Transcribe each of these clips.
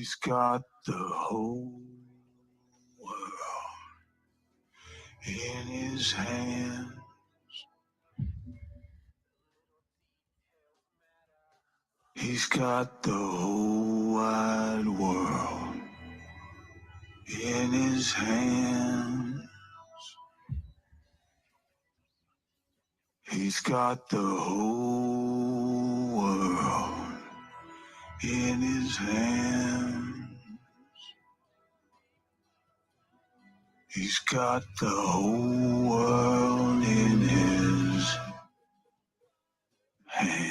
He's got the whole world in his hands. He's got the whole wide world in his hands. He's got the whole world in his hands. He's got the whole world in his hands.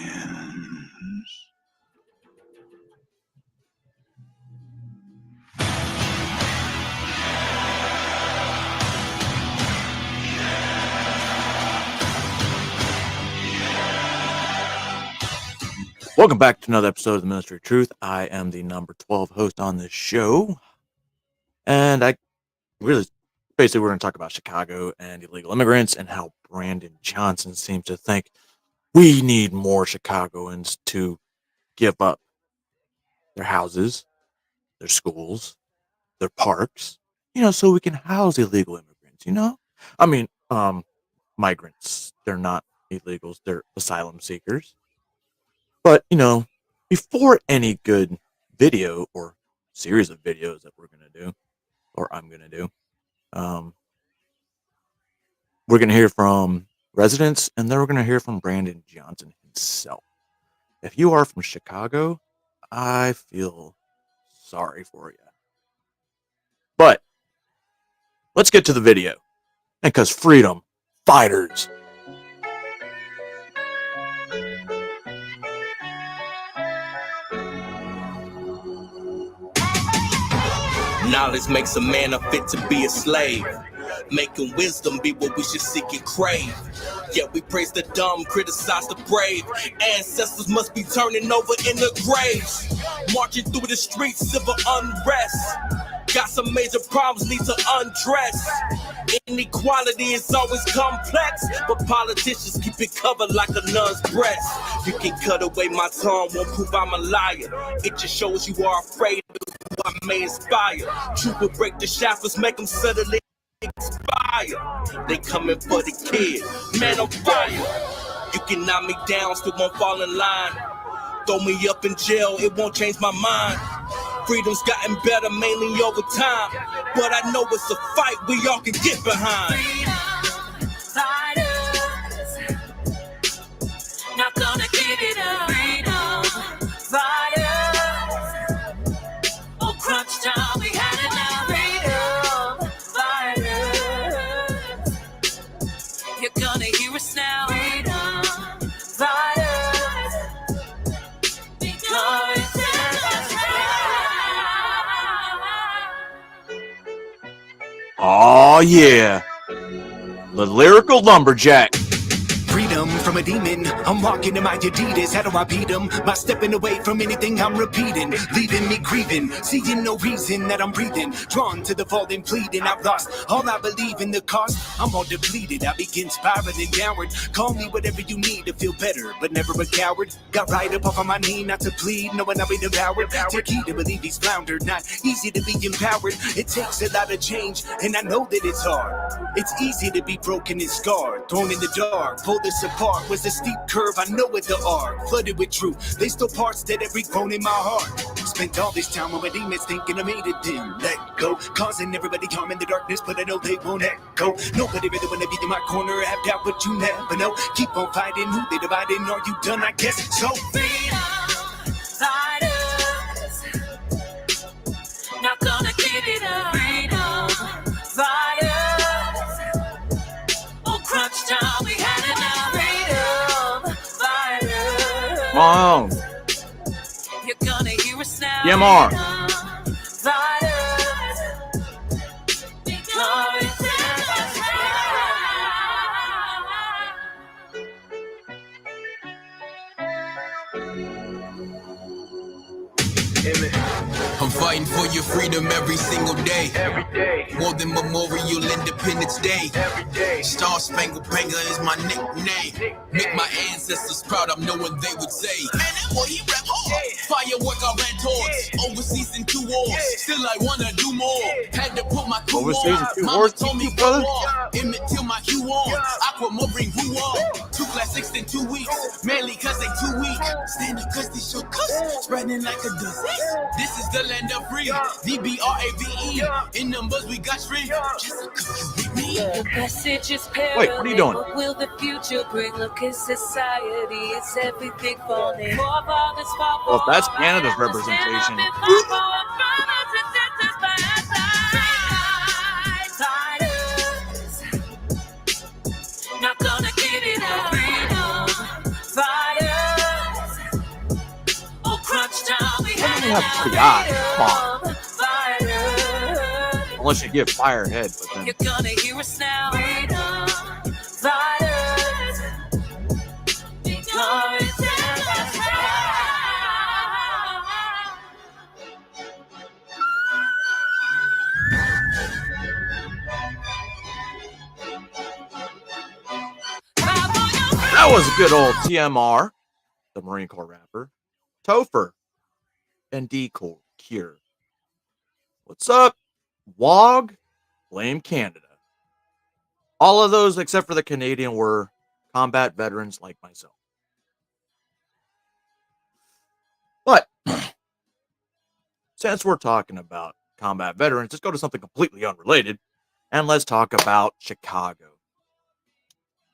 Welcome back to another episode of the Ministry of Truth. I am the number 12 host on this show. And we're going to talk about Chicago and illegal immigrants and how Brandon Johnson seems to think we need more Chicagoans to give up their houses, their schools, their parks, so we can house illegal immigrants, I mean, migrants. They're not illegals. They're asylum seekers. But, before any good video or series of videos that we're going to do, or I'm going to do, we're going to hear from residents, and then we're going to hear from Brandon Johnson himself. If you are from Chicago, I feel sorry for you. But let's get to the video. And because freedom fighters. Knowledge makes a man unfit to be a slave. Making wisdom be what we should seek and crave. Yet we praise the dumb, criticize the brave. Ancestors must be turning over in the graves. Marching through the streets, civil unrest. Got some major problems, need to undress. Inequality is always complex, but politicians keep it covered like a nun's breast. You can cut away my tongue, won't prove I'm a liar. It just shows you are afraid of what may inspire. Truth will break the shackles, make them suddenly expire. They coming for the kid, man on fire. You can knock me down, still won't fall in line. Throw me up in jail, it won't change my mind. Freedom's gotten better mainly over time, but I know it's a fight we all can get behind. Freedom fighters, not gonna give it up. Freedom fighters, oh crunch time we had enough. Freedom fighters, you're gonna hear us now. Freedom fighters, because Oh yeah, the lyrical lumberjack. Freedom from a demon, I'm walking in my Adidas, how do I beat them? By stepping away from anything I'm repeating, leaving me grieving, seeing no reason that I'm breathing, drawn to the falling, pleading, I've lost all I believe in the cost, I'm all depleted, I begin spiraling downward, call me whatever you need to feel better, but never a coward, got right up off of my knee, not to plead, knowing I'll be devoured, take heed to believe he's floundered, not easy to be empowered, it takes a lot of change, and I know that it's hard, it's easy to be broken and scarred, thrown in the dark, pull this apart was a steep curve, I know it the art, flooded with truth, they still parts that every bone in my heart, spent all this time with my demons thinking I made it then, let go, causing everybody harm in the darkness, but I know they won't echo, nobody really wanna be in my corner, have doubt, but you never know, keep on fighting, who they dividing, are you done, I guess so. freedom fighters, not gonna give it up. Freedom fighters, oh crunch time we had enough. Freedom fighters, Come on. you're gonna hear us now. Yeah, Mar. Freedom fighters, because I'm fighting for your freedom every single day. More than Memorial Independence Day. Star Spangled Banner is my nickname. Make my ancestors proud, I'm knowing they would say, man, that boy, he rap hard. Firework I ran towards, overseas in 2 wars. Still I wanna do more. Had to put my crew Overseas on. in 2 Mama wars, told me you go brother? on. Emmett Till my hue on. Aquamarine grew on. 2 classics in 2 weeks. Mainly cause they too weak. Stand up cause they show cuss. Spreading like a disease. This is the land of free. DBRAVE. In numbers we got strength. Just a you with me. The message is parallel. Wait, what are you doing? What will the future bring? Look at society, it's everything falling. Forefathers fought for Well, if that's our Canada's rights. representation. Stand up and fight for our brothers and sisters by our side. Fighters, not gonna give it up. Freedom fighters. Oh, crunch time, we Why had do you have enough. pretty eyes? Come on. Freedom fighters. Unless you give Firehead, but then You're gonna hear us now. Freedom fighters. Victory is that was a good old TMR, the Marine Corps rapper, Topher, and Decor Cure. What's up? WOG, blame Canada. All of those except for the Canadian were combat veterans like myself. But since we're talking about combat veterans, let's go to something completely unrelated and let's talk about Chicago.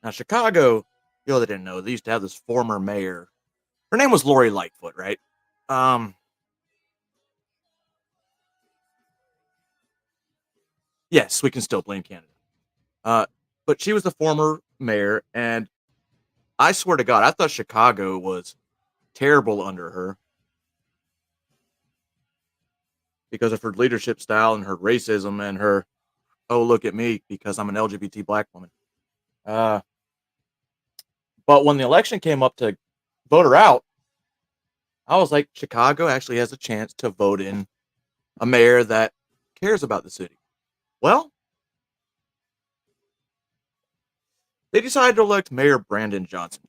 Now, Chicago, you know, they didn't know, they used to have this former mayor. Her name was Lori Lightfoot, right? Yes, we can still blame Canada. But she was the former mayor, and I swear to God, I thought Chicago was terrible under her because of her leadership style and her racism and her, oh, look at me because I'm an LGBT black woman. But when the election came up to vote her out, I was like, Chicago actually has a chance to vote in a mayor that cares about the city. Well, they decided to elect Mayor Brandon Johnson.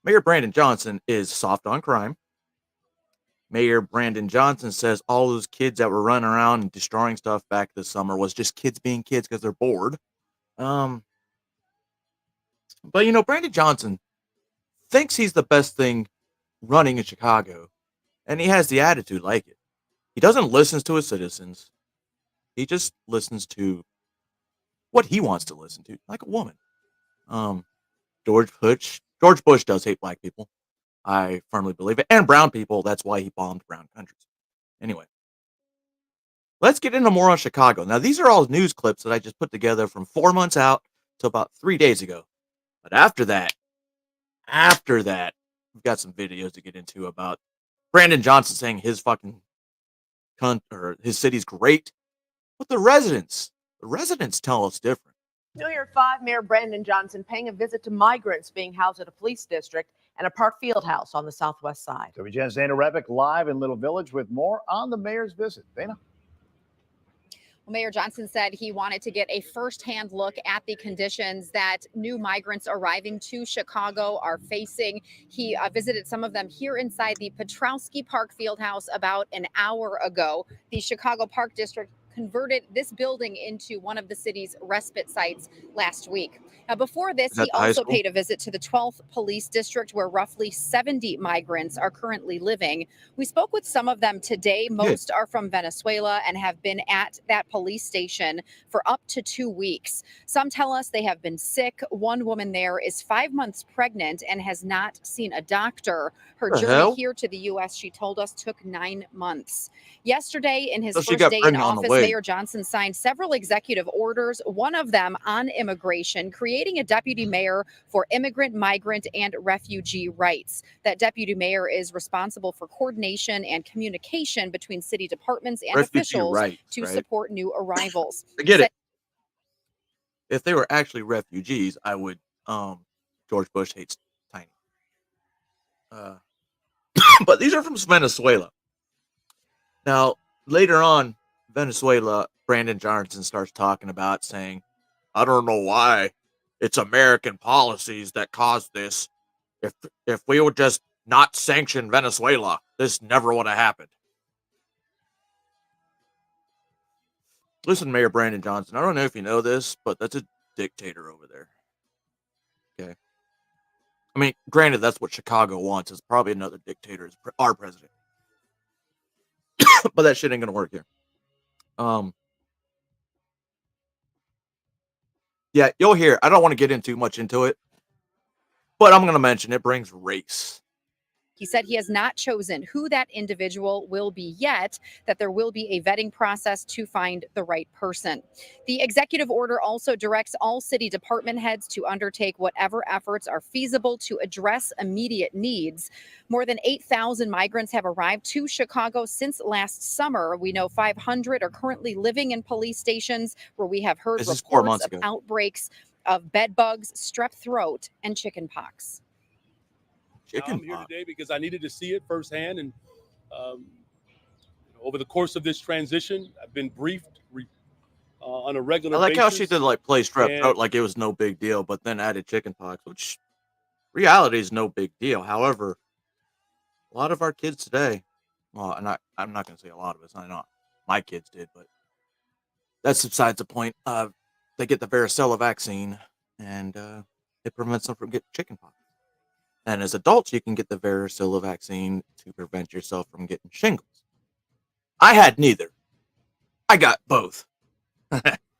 Mayor Brandon Johnson is soft on crime. Mayor Brandon Johnson says all those kids that were running around and destroying stuff back this summer was just kids being kids because they're bored. But you know, Brandon Johnson thinks he's the best thing running in Chicago, and he has the attitude like it. He doesn't listen to his citizens. He just listens to what he wants to listen to, like a woman. George Bush does hate black people. I firmly believe it. And brown people. That's why he bombed brown countries. Anyway, let's get into more on Chicago. Now, these are all news clips that I just put together from 4 months out to about 3 days ago. But after that, we've got some videos to get into about Brandon Johnson saying his fucking or his city's great. But the residents tell us different. New York 5 Mayor Brandon Johnson paying a visit to migrants being housed at a police district and a Park Field House on the southwest side. WGN's Dana Rebick live in Little Village with more on the mayor's visit. Dana. Well, Mayor Johnson said he wanted to get a firsthand look at the conditions that new migrants arriving to Chicago are facing. He visited some of them here inside the Petrowski Park Field House about an hour ago. The Chicago Park District converted this building into one of the city's respite sites last week. Now, before this, he also paid a visit to the 12th Police District, where roughly 70 migrants are currently living. We spoke with some of them today. Most are from Venezuela and have been at that police station for up to 2 weeks. Some tell us they have been sick. One woman there is 5 months pregnant and has not seen a doctor. Her journey here to the U.S., she told us, took 9 months. Yesterday, in his first day in office, Mayor Johnson signed several executive orders, one of them on immigration, creating a deputy mayor for immigrant, migrant, and refugee rights. That deputy mayor is responsible for coordination and communication between city departments and officials to support new arrivals. I get it. If they were actually refugees, I would, George Bush hates tiny. But these are from Venezuela. Now, later on, Venezuela, Brandon Johnson starts talking about saying, I don't know why it's American policies that caused this. If we would just not sanction Venezuela, this never would have happened. Listen, Mayor Brandon Johnson, I don't know if you know this, but that's a dictator over there. Okay. I mean, granted, that's what Chicago wants. It's probably another dictator as our president. But that shit ain't gonna work here. Yeah, you'll hear. I don't want to get too much into it, but I'm gonna mention it brings race. He said he has not chosen who that individual will be yet, that there will be a vetting process to find the right person. The executive order also directs all city department heads to undertake whatever efforts are feasible to address immediate needs. More than 8,000 migrants have arrived to Chicago since last summer. We know 500 are currently living in police stations where we have heard This is 4 months reports of ago. outbreaks of bed bugs, strep throat, and chicken pox. I'm here today because I needed to see it firsthand, and over the course of this transition, I've been briefed on a regular I like basis. how she did like play strep throat like it was no big deal, but then added chickenpox, which reality is no big deal. However, a lot of our kids today, well, and I'm not going to say a lot of us. I know my kids did, but that's besides the point. They get the varicella vaccine, and it prevents them from getting chickenpox. And as adults, you can get the varicella vaccine to prevent yourself from getting shingles. I had neither. I got both.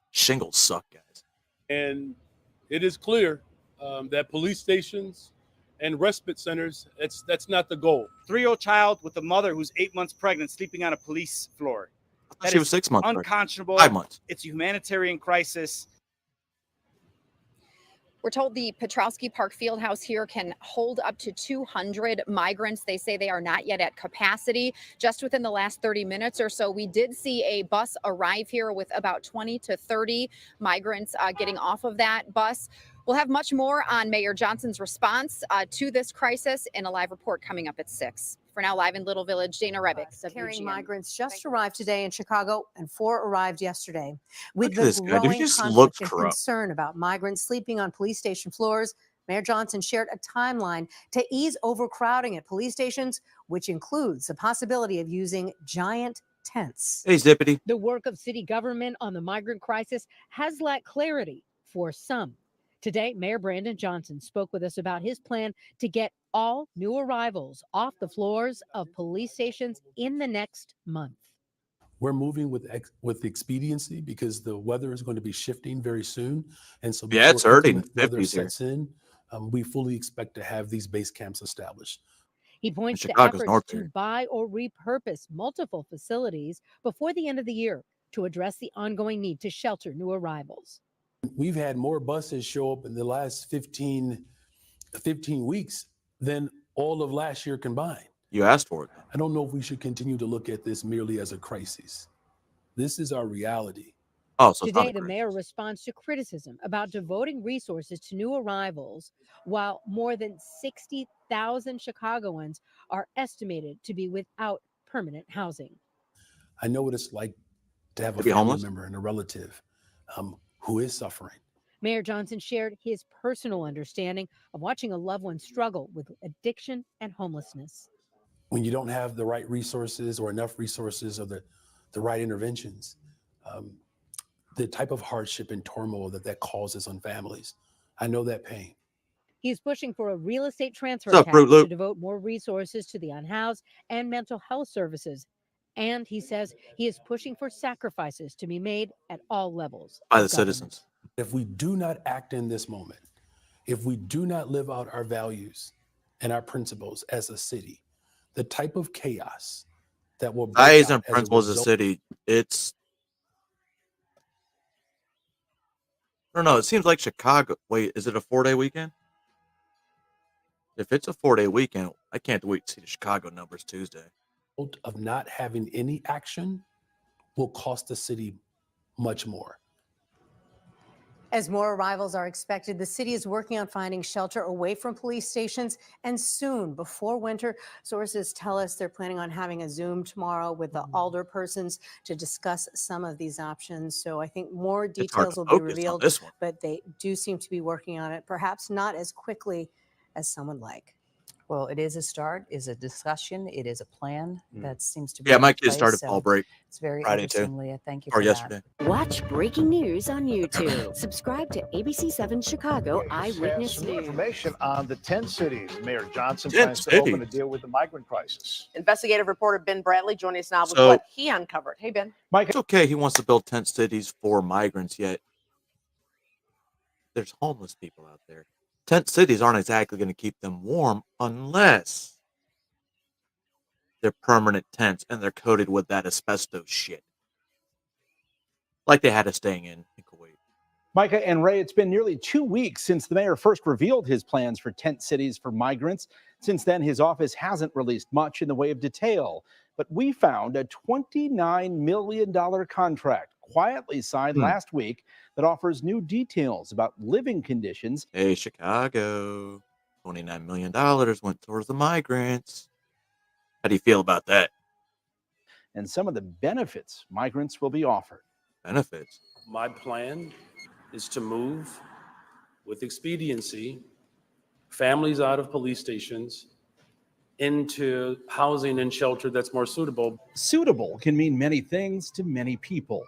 Shingles suck, guys. And it is clear that police stations and respite centers, that's not the goal. 3-year-old child with a mother who's 8 months pregnant sleeping on a police floor. That She is was 6 months pregnant. unconscionable. 5 months. It's a humanitarian crisis. We're told the Petrowski Park Fieldhouse here can hold up to 200 migrants. They say they are not yet at capacity. Just within the last 30 minutes or so, we did see a bus arrive here with about 20 to 30 migrants getting off of that bus. We'll have much more on Mayor Johnson's response to this crisis in a live report coming up at 6. For now, live in Little Village, Dana Rebick. Carrying WGN. migrants just arrived today in Chicago, and 4 arrived yesterday. With Look at the this guy. Dude, he growing just conflict looks and corrupt. concern about migrants sleeping on police station floors, Mayor Johnson shared a timeline to ease overcrowding at police stations, which includes the possibility of using giant tents. Hey, Zippity. The work of city government on the migrant crisis has lacked clarity for some. Today, Mayor Brandon Johnson spoke with us about his plan to get all new arrivals off the floors of police stations in the next month. We're moving with expediency because the weather is going to be shifting very soon. And so Yeah, it's before already inclement weather 50s here. sets in, we fully expect to have these base camps established. He points to Chicago's efforts north to here. buy or repurpose multiple facilities before the end of the year to address the ongoing need to shelter new arrivals. We've had more buses show up in the last 15 weeks than all of last year combined. You asked for it. I don't know if we should continue to look at this merely as a crisis. This is our reality. Oh, so it's not Today, a the crisis. mayor responds to criticism about devoting resources to new arrivals, while more than 60,000 Chicagoans are estimated to be without permanent housing. I know what it's like to have a To be family homeless? member and a relative who is suffering. Mayor Johnson shared his personal understanding of watching a loved one struggle with addiction and homelessness. When you don't have the right resources or enough resources or the right interventions, the type of hardship and turmoil that causes on families. I know that pain. He's pushing for a real estate transfer What's up, tax Fruit to Loop? devote more resources to the unhoused and mental health services. And he says he is pushing for sacrifices to be made at all levels By of the government. citizens. If we do not act in this moment, if we do not live out our values and our principles as a city, the type of chaos that will break Values out and as a principles of the result- city. It's. I don't know. It seems like Chicago. Wait, is it a 4-day weekend? If it's a 4-day weekend, I can't wait to see the Chicago numbers Tuesday. of not having any action will cost the city much more. As more arrivals are expected, the city is working on finding shelter away from police stations and soon before winter. Sources tell us they're planning on having a Zoom tomorrow with the alderpersons to discuss some of these options. So I think more It's hard details to will be focus on revealed, this one. but they do seem to be working on it, perhaps not as quickly as some would like. Well, it is a start, is a discussion, it is a plan that seems to be Yeah, in my kids place, started so fall break it's very Friday too. interesting, Leah. Thank you Or for yesterday. Watch breaking news on YouTube. Subscribe to ABC7 Chicago Eyewitness Some News. information on the 10 cities Mayor Johnson 10 plans to open to cities. deal with the migrant crisis. Investigative reporter Ben Bradley joining us now with So- what he uncovered. Hey, Ben. Mike, It's okay. He wants to build tent cities for migrants, yet there's homeless people out there. Tent cities aren't exactly going to keep them warm unless they're permanent tents and they're coated with that asbestos shit, like they had us staying in Kuwait. Micah and Ray, it's been nearly 2 weeks since the mayor first revealed his plans for tent cities for migrants. Since then, his office hasn't released much in the way of detail. But we found a $29 million contract quietly signed last week that offers new details about living conditions. Hey, Chicago, $29 million went towards the migrants. How do you feel about that? And some of the benefits migrants will be offered. Benefits? My plan is to move with expediency families out of police stations into housing and shelter that's more suitable. Suitable can mean many things to many people.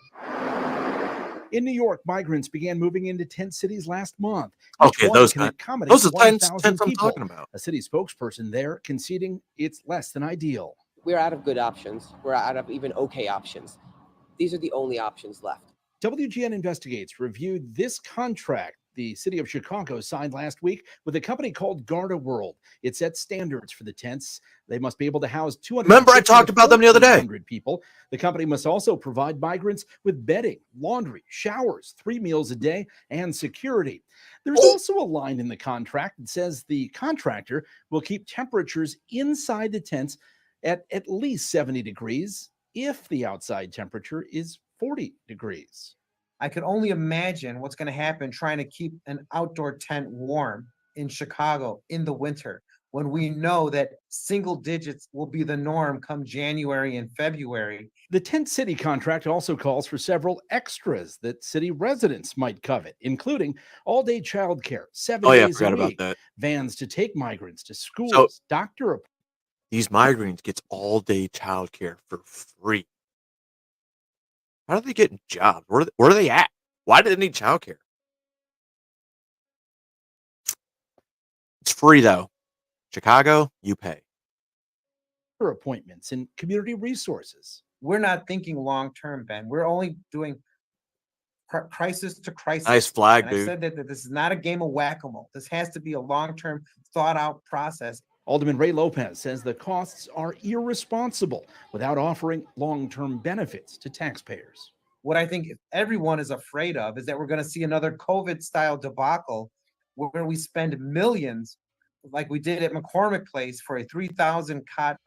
In New York, migrants began moving into tent cities last month. Each Okay, one those can kind- accommodate those are tents 1,000 I'm people. talking about. A city spokesperson there conceding it's less than ideal. We're out of good options. We're out of even okay options. These are the only options left. WGN Investigates reviewed this contract the city of Chicago signed last week with a company called Garda World. It sets standards for the tents. They must be able to house 200. Remember I talked about them the other day. People. The company must also provide migrants with bedding, laundry, showers, 3 meals a day, and security. There's also a line in the contract that says the contractor will keep temperatures inside the tents at least 70 degrees if the outside temperature is 40 degrees. I could only imagine what's going to happen trying to keep an outdoor tent warm in Chicago in the winter when we know that single digits will be the norm come January and February. The Tent City contract also calls for several extras that city residents might covet, including all-day childcare, 7 days a forgot about week, that. vans to take migrants to schools, doctor appointments. These migrants gets all-day childcare for free. How are they getting jobs? Where are they at? Why do they need childcare? It's free though. Chicago, you pay. Appointments and community resources. We're not thinking long-term, Ben. We're only doing crisis to crisis. Nice flag, And dude. I said that this is not a game of whack-a-mole. This has to be a long-term, thought-out process. Alderman Ray Lopez says the costs are irresponsible without offering long-term benefits to taxpayers. What I think everyone is afraid of is that we're going to see another COVID-style debacle where we spend millions, like we did at McCormick Place for a 3,000 cot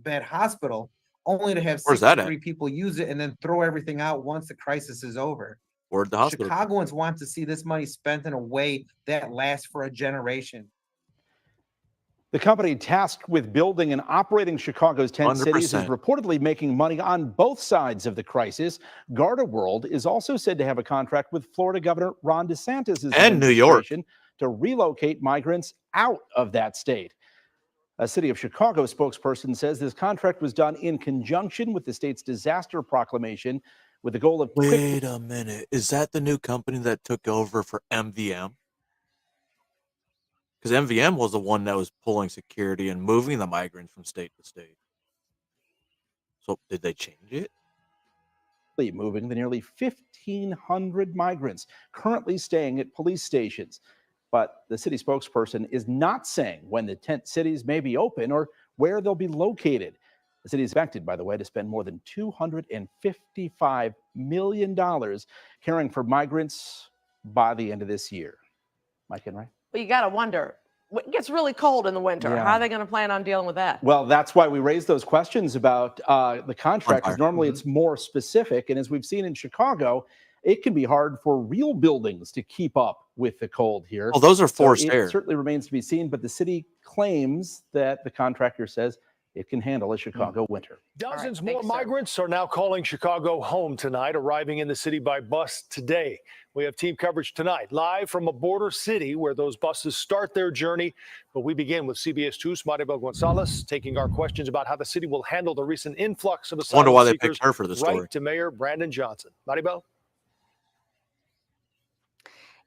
bed hospital, only to have Where's that 63 people use it and then throw everything out once the crisis is over. Where'd the hospital? Chicagoans want to see this money spent in a way that lasts for a generation. The company tasked with building and operating Chicago's tent cities is 100%. reportedly making money on both sides of the crisis. Garda World is also said to have a contract with Florida Governor Ron DeSantis' And New York. administration to relocate migrants out of that state. A City of Chicago spokesperson says this contract was done in conjunction with the state's disaster proclamation with the goal of Wait a minute. Is that the new company that took over for MVM? Because MVM was the one that was pulling security and moving the migrants from state to state. So did they change it? moving the nearly 1,500 migrants currently staying at police stations. But the city spokesperson is not saying when the tent cities may be open or where they'll be located. The city is expected, by the way, to spend more than $255 million caring for migrants by the end of this year. Mike and Ray? Well, you got to wonder, It gets really cold in the winter. Yeah. How are they going to plan on dealing with that? Well, that's why we raised those questions about the contract, because Bonfire. normally it's more specific. And as we've seen in Chicago, it can be hard for real buildings to keep up with the cold here. Well, those are forced it air. certainly remains to be seen, but the city claims that the contractor says it can handle a Chicago winter. Dozens more migrants are now calling Chicago home tonight, arriving in the city by bus today. We have team coverage tonight, live from a border city where those buses start their journey. But we begin with CBS 2's Maribel Gonzalez, taking our questions about how the city will handle the recent influx of asylum Wonder why they seekers. picked her for the story. Right to Mayor Brandon Johnson. Maribel?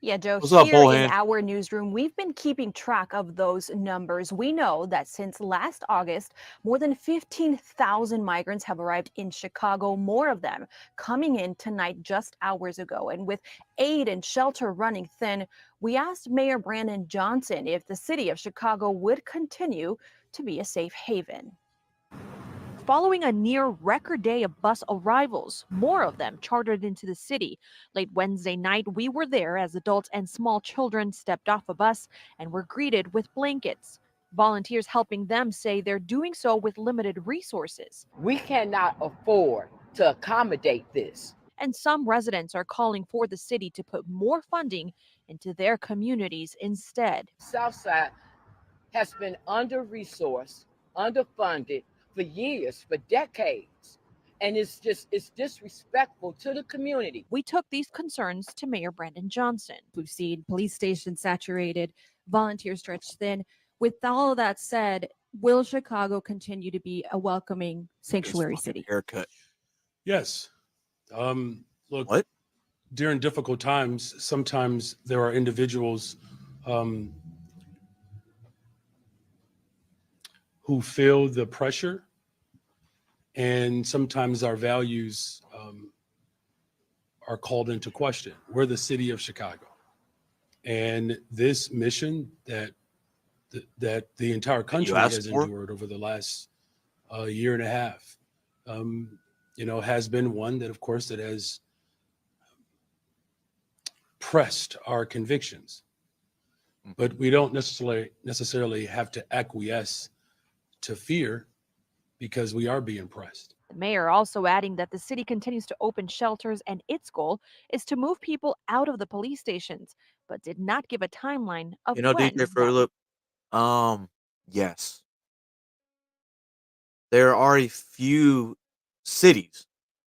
Yeah, Joe, What's up, here in Bullhead? our newsroom, we've been keeping track of those numbers. We know that since last August, more than 15,000 migrants have arrived in Chicago, more of them coming in tonight just hours ago. And with aid and shelter running thin, we asked Mayor Brandon Johnson if the city of Chicago would continue to be a safe haven. Following a near record day of bus arrivals, more of them chartered into the city. Late Wednesday night, we were there as adults and small children stepped off a bus and were greeted with blankets. Volunteers helping them say they're doing so with limited resources. We cannot afford to accommodate this. And some residents are calling for the city to put more funding into their communities instead. Southside has been under-resourced, underfunded for years, for decades. And it's disrespectful to the community. We took these concerns to Mayor Brandon Johnson. We've seen police stations saturated, volunteers stretched thin. With all of that said, will Chicago continue to be a welcoming sanctuary city? Haircut. Yes. Look, What? during difficult times, sometimes there are individuals who feel the pressure, and sometimes our values are called into question. We're the city of Chicago, and this mission that the entire country asked has for? endured over the last year and a half, has been one that, of course, that has pressed our convictions. But we don't necessarily have to acquiesce to fear, because we are being pressed. The mayor also adding that the city continues to open shelters and its goal is to move people out of the police stations, but did not give a timeline of when. DJ Fruit Loop, yes. There are a few cities,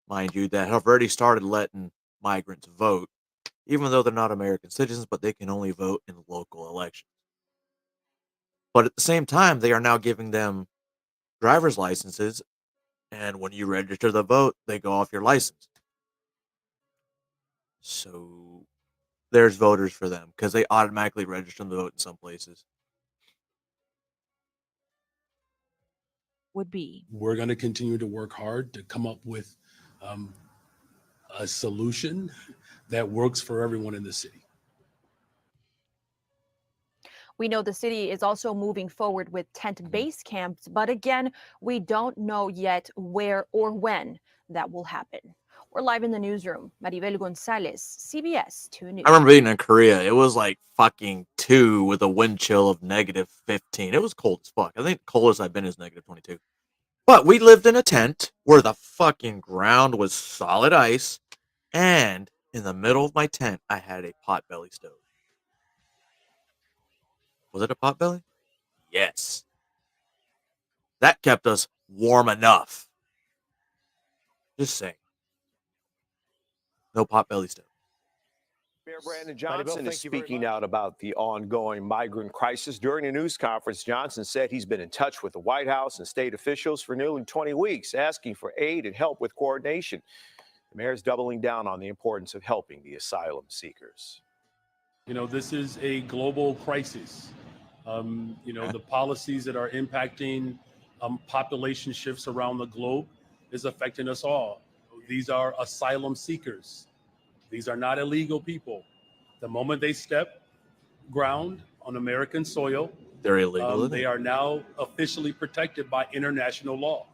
mind you, that have already started letting migrants vote, even though they're not American citizens, but they can only vote in local elections. But at the same time, they are now giving them driver's licenses, and when you register the vote, they go off your license. So there's voters for them because they automatically register the vote in some places. Would be. We're going to continue to work hard to come up with a solution that works for everyone in the city. We know the city is also moving forward with tent base camps, but again, we don't know yet where or when that will happen. We're live in the newsroom. Maribel Gonzalez, CBS 2 News. I remember being in Korea. It was like fucking 2 with a wind chill of -15. It was cold as fuck. I think the coldest I've been is -22. But we lived in a tent where the fucking ground was solid ice, and in the middle of my tent, I had a potbelly stove. Was it a potbelly? Yes. That kept us warm enough. Just saying. No potbelly stove. Mayor Brandon Johnson is speaking out about the ongoing migrant crisis. During a news conference, Johnson said he's been in touch with the White House and state officials for nearly 20 weeks, asking for aid and help with coordination. The mayor's doubling down on the importance of helping the asylum seekers. This is a global crisis. The policies that are impacting population shifts around the globe is affecting us all. These are asylum seekers. These are not illegal people. The moment they step ground on American soil, they're illegal. They are now officially protected by international law.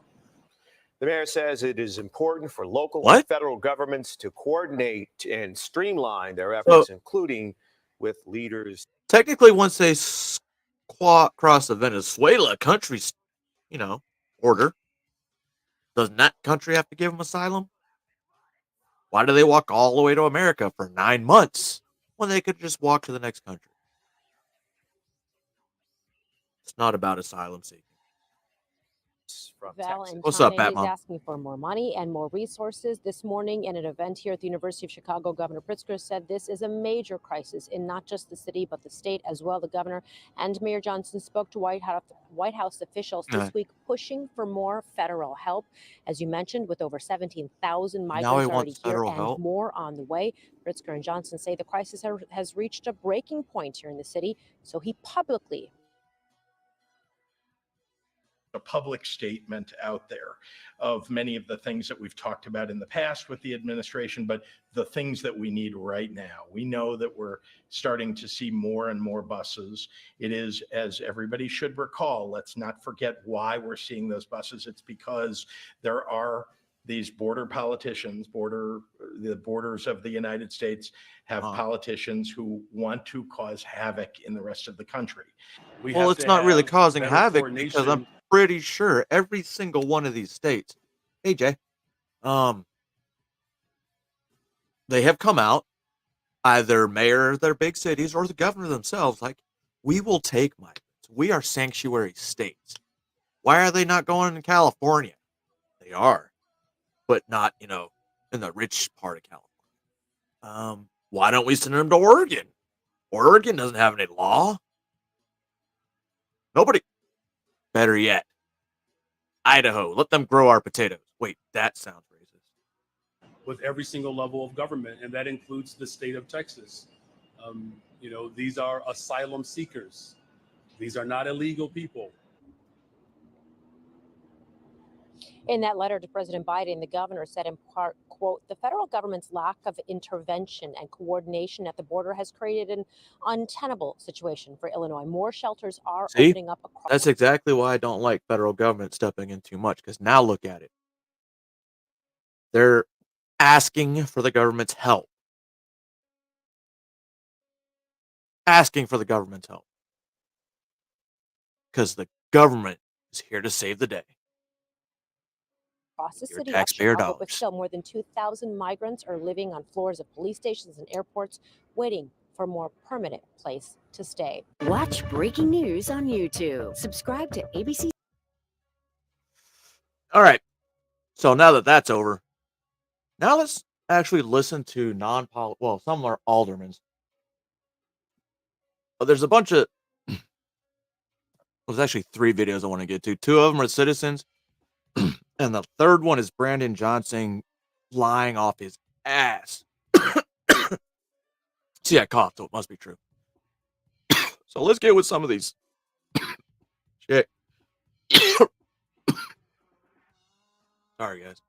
The mayor says it is important for local and federal governments to coordinate and streamline their efforts, including with leaders. Technically, once they cross the Venezuela country's, border, doesn't that country have to give them asylum? Why do they walk all the way to America for 9 months when they could just walk to the next country? It's not about asylum seeking. From Texas. What's up, Bat is Mom? asking for more money and more resources. This morning in an event here at the University of Chicago, Governor Pritzker said this is a major crisis in not just the city, but the state as well. The governor and Mayor Johnson spoke to White House officials this week, pushing for more federal help. As you mentioned, with over 17,000 migrants already here and more on the way. Pritzker and Johnson say the crisis has reached a breaking point here in the city, so he publicly a public statement out there of many of the things that we've talked about in the past with the administration, but the things that we need right now. We know that we're starting to see more and more buses. It is, as everybody should recall, let's not forget why we're seeing those buses. It's because there are these border politicians, the borders of the United States have politicians who want to cause havoc in the rest of the country. Well, it's not really causing havoc because I'm pretty sure every single one of these states, hey Jay, they have come out, either mayor of their big cities or the governor themselves, like, we will take migrants. We are sanctuary states. Why are they not going in California? They are, but not, in the rich part of California. Why don't we send them to Oregon? Oregon doesn't have any law. Nobody. Better yet, Idaho, let them grow our potatoes. Wait, that sounds racist. With every single level of government, and that includes the state of Texas. These are asylum seekers. These are not illegal people. In that letter to President Biden, the governor said in part, quote, the federal government's lack of intervention and coordination at the border has created an untenable situation for Illinois. More shelters are opening up across. That's exactly why I don't like federal government stepping in too much, because now look at it. They're asking for the government's help. Asking for the government's help. Because the government is here to save the day. Across the Your city taxpayer of Chicago, but dollars. still more than 2,000 migrants are living on floors of police stations and airports, waiting for a more permanent place to stay. Watch breaking news on YouTube. Subscribe to ABC. All right. So now that that's over, now let's actually listen to some are aldermen. But there's a bunch of, there's actually 3 videos I want to get to. 2 of them are citizens. And the third one is Brandon Johnson lying off his ass. See, I coughed, so it must be true. So let's get with some of these. Shit. Sorry, guys.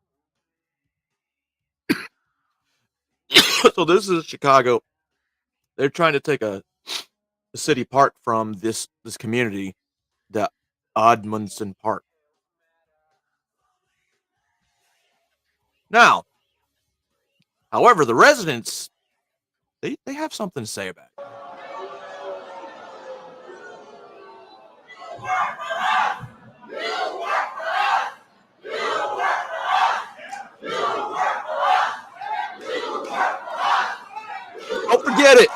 So this is Chicago. They're trying to take a city park from this community, the Odmundson Park. Now, however, the residents, they have something to say about it. Don't forget it.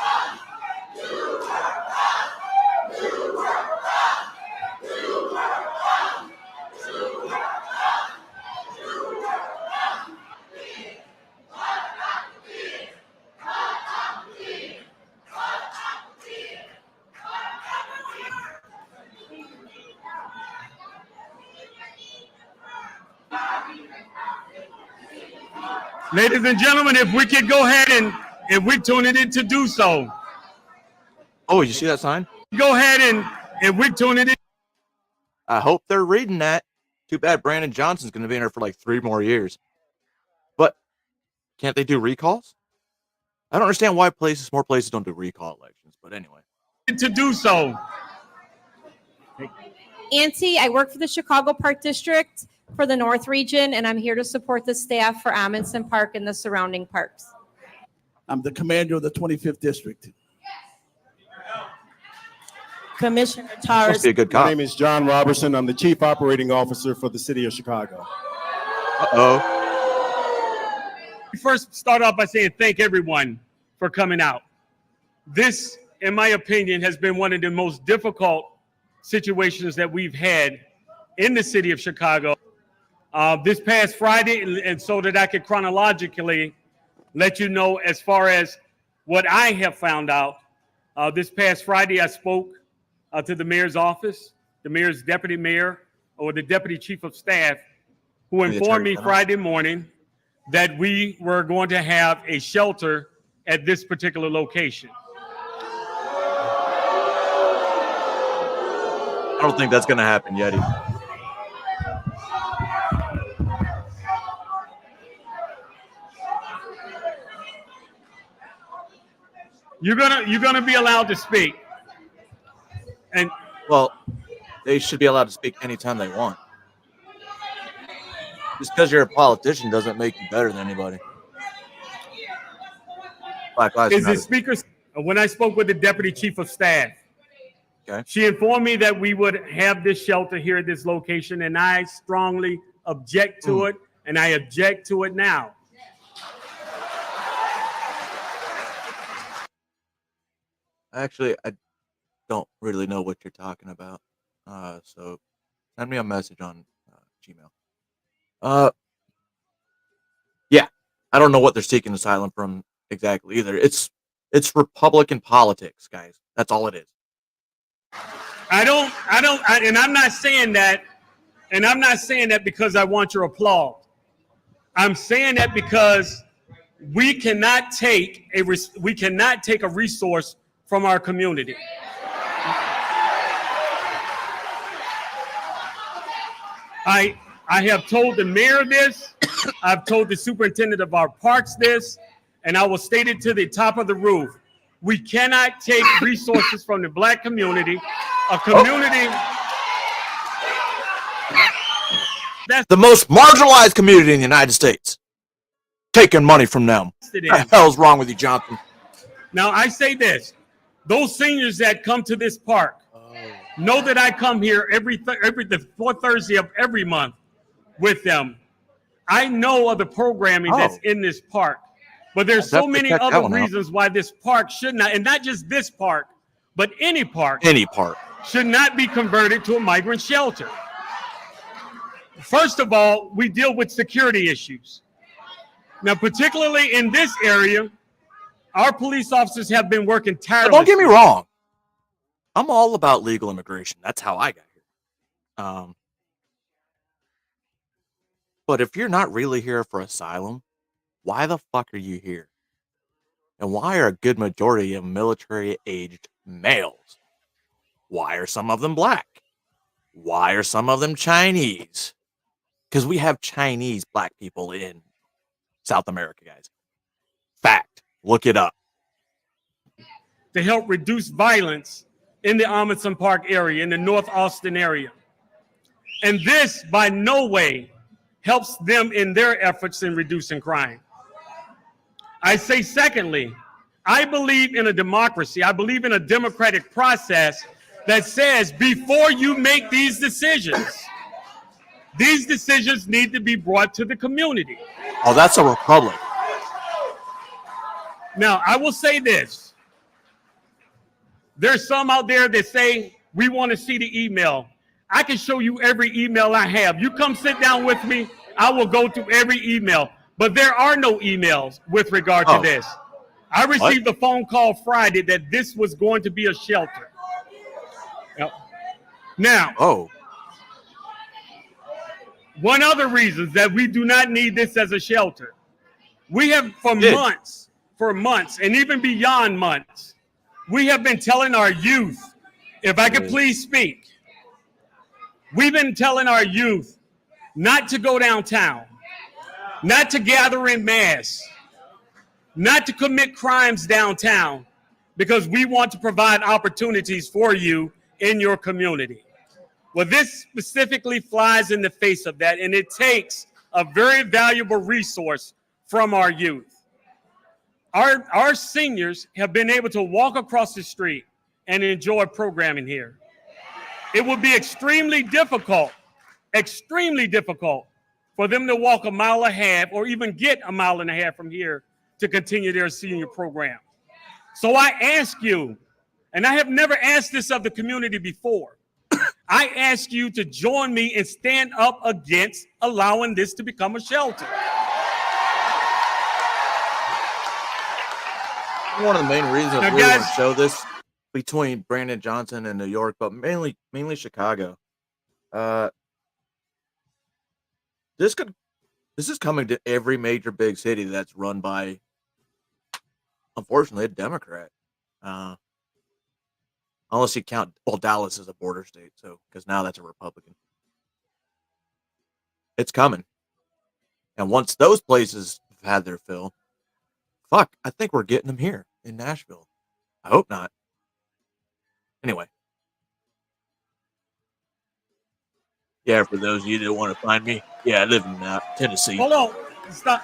Ladies and gentlemen, if we could go ahead and if we tune it in to do so. Oh, you see that sign? Go ahead and if we tune it in. I hope they're reading that. Too bad Brandon Johnson's going to be in there for like 3 more years. But can't they do recalls? I don't understand why more places don't do recall elections. But anyway. To do so. Auntie, I work for the Chicago Park District for the North Region, and I'm here to support the staff for Amundsen Park and the surrounding parks. I'm the commander of the 25th District. Commissioner Must Torres. be a good My cop. name is John Robertson. I'm the Chief Operating Officer for the City of Chicago. Uh-oh. First, start off by saying thank everyone for coming out. This, in my opinion, has been one of the most difficult situations that we've had in the city of Chicago. This past Friday, and so that I could chronologically let you know as far as what I have found out. This past Friday, I spoke to the mayor's office, the mayor's deputy mayor, or the deputy chief of staff, who informed me Friday morning that we were going to have a shelter at this particular location. I don't think that's going to happen, Yeti. You're gonna be allowed to speak. And well, they should be allowed to speak anytime they want. Just because you're a politician doesn't make you better than anybody. Black Lives is the Matter. speaker, when I spoke with the deputy chief of staff, Okay. she informed me that we would have this shelter here at this location, and I strongly object to it, and I object to it now. Actually, I don't really know what you're talking about. So send me a message on Gmail. Yeah, I don't know what they're seeking asylum from exactly either. It's Republican politics, guys. That's all it is. And I'm not saying that, because I want your applause. I'm saying that because we cannot take a resource from our community. I have told the mayor this, I've told the superintendent of our parks this, and I will state it to the top of the roof. We cannot take resources from the black community, a community that's The most marginalized community in the United States. Taking money from them. What the hell's wrong with you, Johnson? Now, I say this. Those seniors that come to this park know that I come here the fourth Thursday of every month with them. I know of the programming that's in this park, but there's so definitely many check that other one out. reasons why this park should not, and not just this park, but any park should not be converted to a migrant shelter. First of all, we deal with security issues. Now, particularly in this area, our police officers have been working But tirelessly. don't get me wrong. I'm all about legal immigration. That's how I got here. But if you're not really here for asylum, why the fuck are you here? And why are a good majority of military-aged males? Why are some of them black? Why are some of them Chinese? Because we have Chinese black people in South America, guys. Fact. Look it up. To help reduce violence in the Amundsen Park area, in the North Austin area. And this, by no way, helps them in their efforts in reducing crime. I say, secondly, I believe in a democracy. I believe in a democratic process that says before you make these decisions need to be brought to the community. Oh, that's a republic. Now, I will say this. There's some out there that say, we want to see the email. I can show you every email I have. You come sit down with me, I will go through every email. But there are no emails with regard to this. I received a phone call Friday that this was going to be a shelter. Now, one other reason that we do not need this as a shelter. We have for months, and even beyond months, we have been telling our youth, if I could please speak, we've been telling our youth not to go downtown, not to gather in mass, not to commit crimes downtown, because we want to provide opportunities for you in your community. Well, this specifically flies in the face of that, and it takes a very valuable resource from our youth. Our seniors have been able to walk across the street and enjoy programming here. it would be extremely difficult for them to walk a mile and a half or even get a mile and a half from here to continue their senior program. So I ask you, and I have never asked this of the community before, I ask you to join me and stand up against allowing this to become a shelter. One of the main reasons Now, we want guys- to show this between Brandon Johnson and New York, but mainly Chicago. This is coming to every major big city that's run by, unfortunately, a Democrat. Unless you count, well, Dallas is a border state, so because now that's a Republican. It's coming, and once those places have had their fill, fuck, I think we're getting them here in Nashville. I hope not. Anyway. Yeah, for those of you that want to find me, yeah, I live in Tennessee. Hold on. Stop.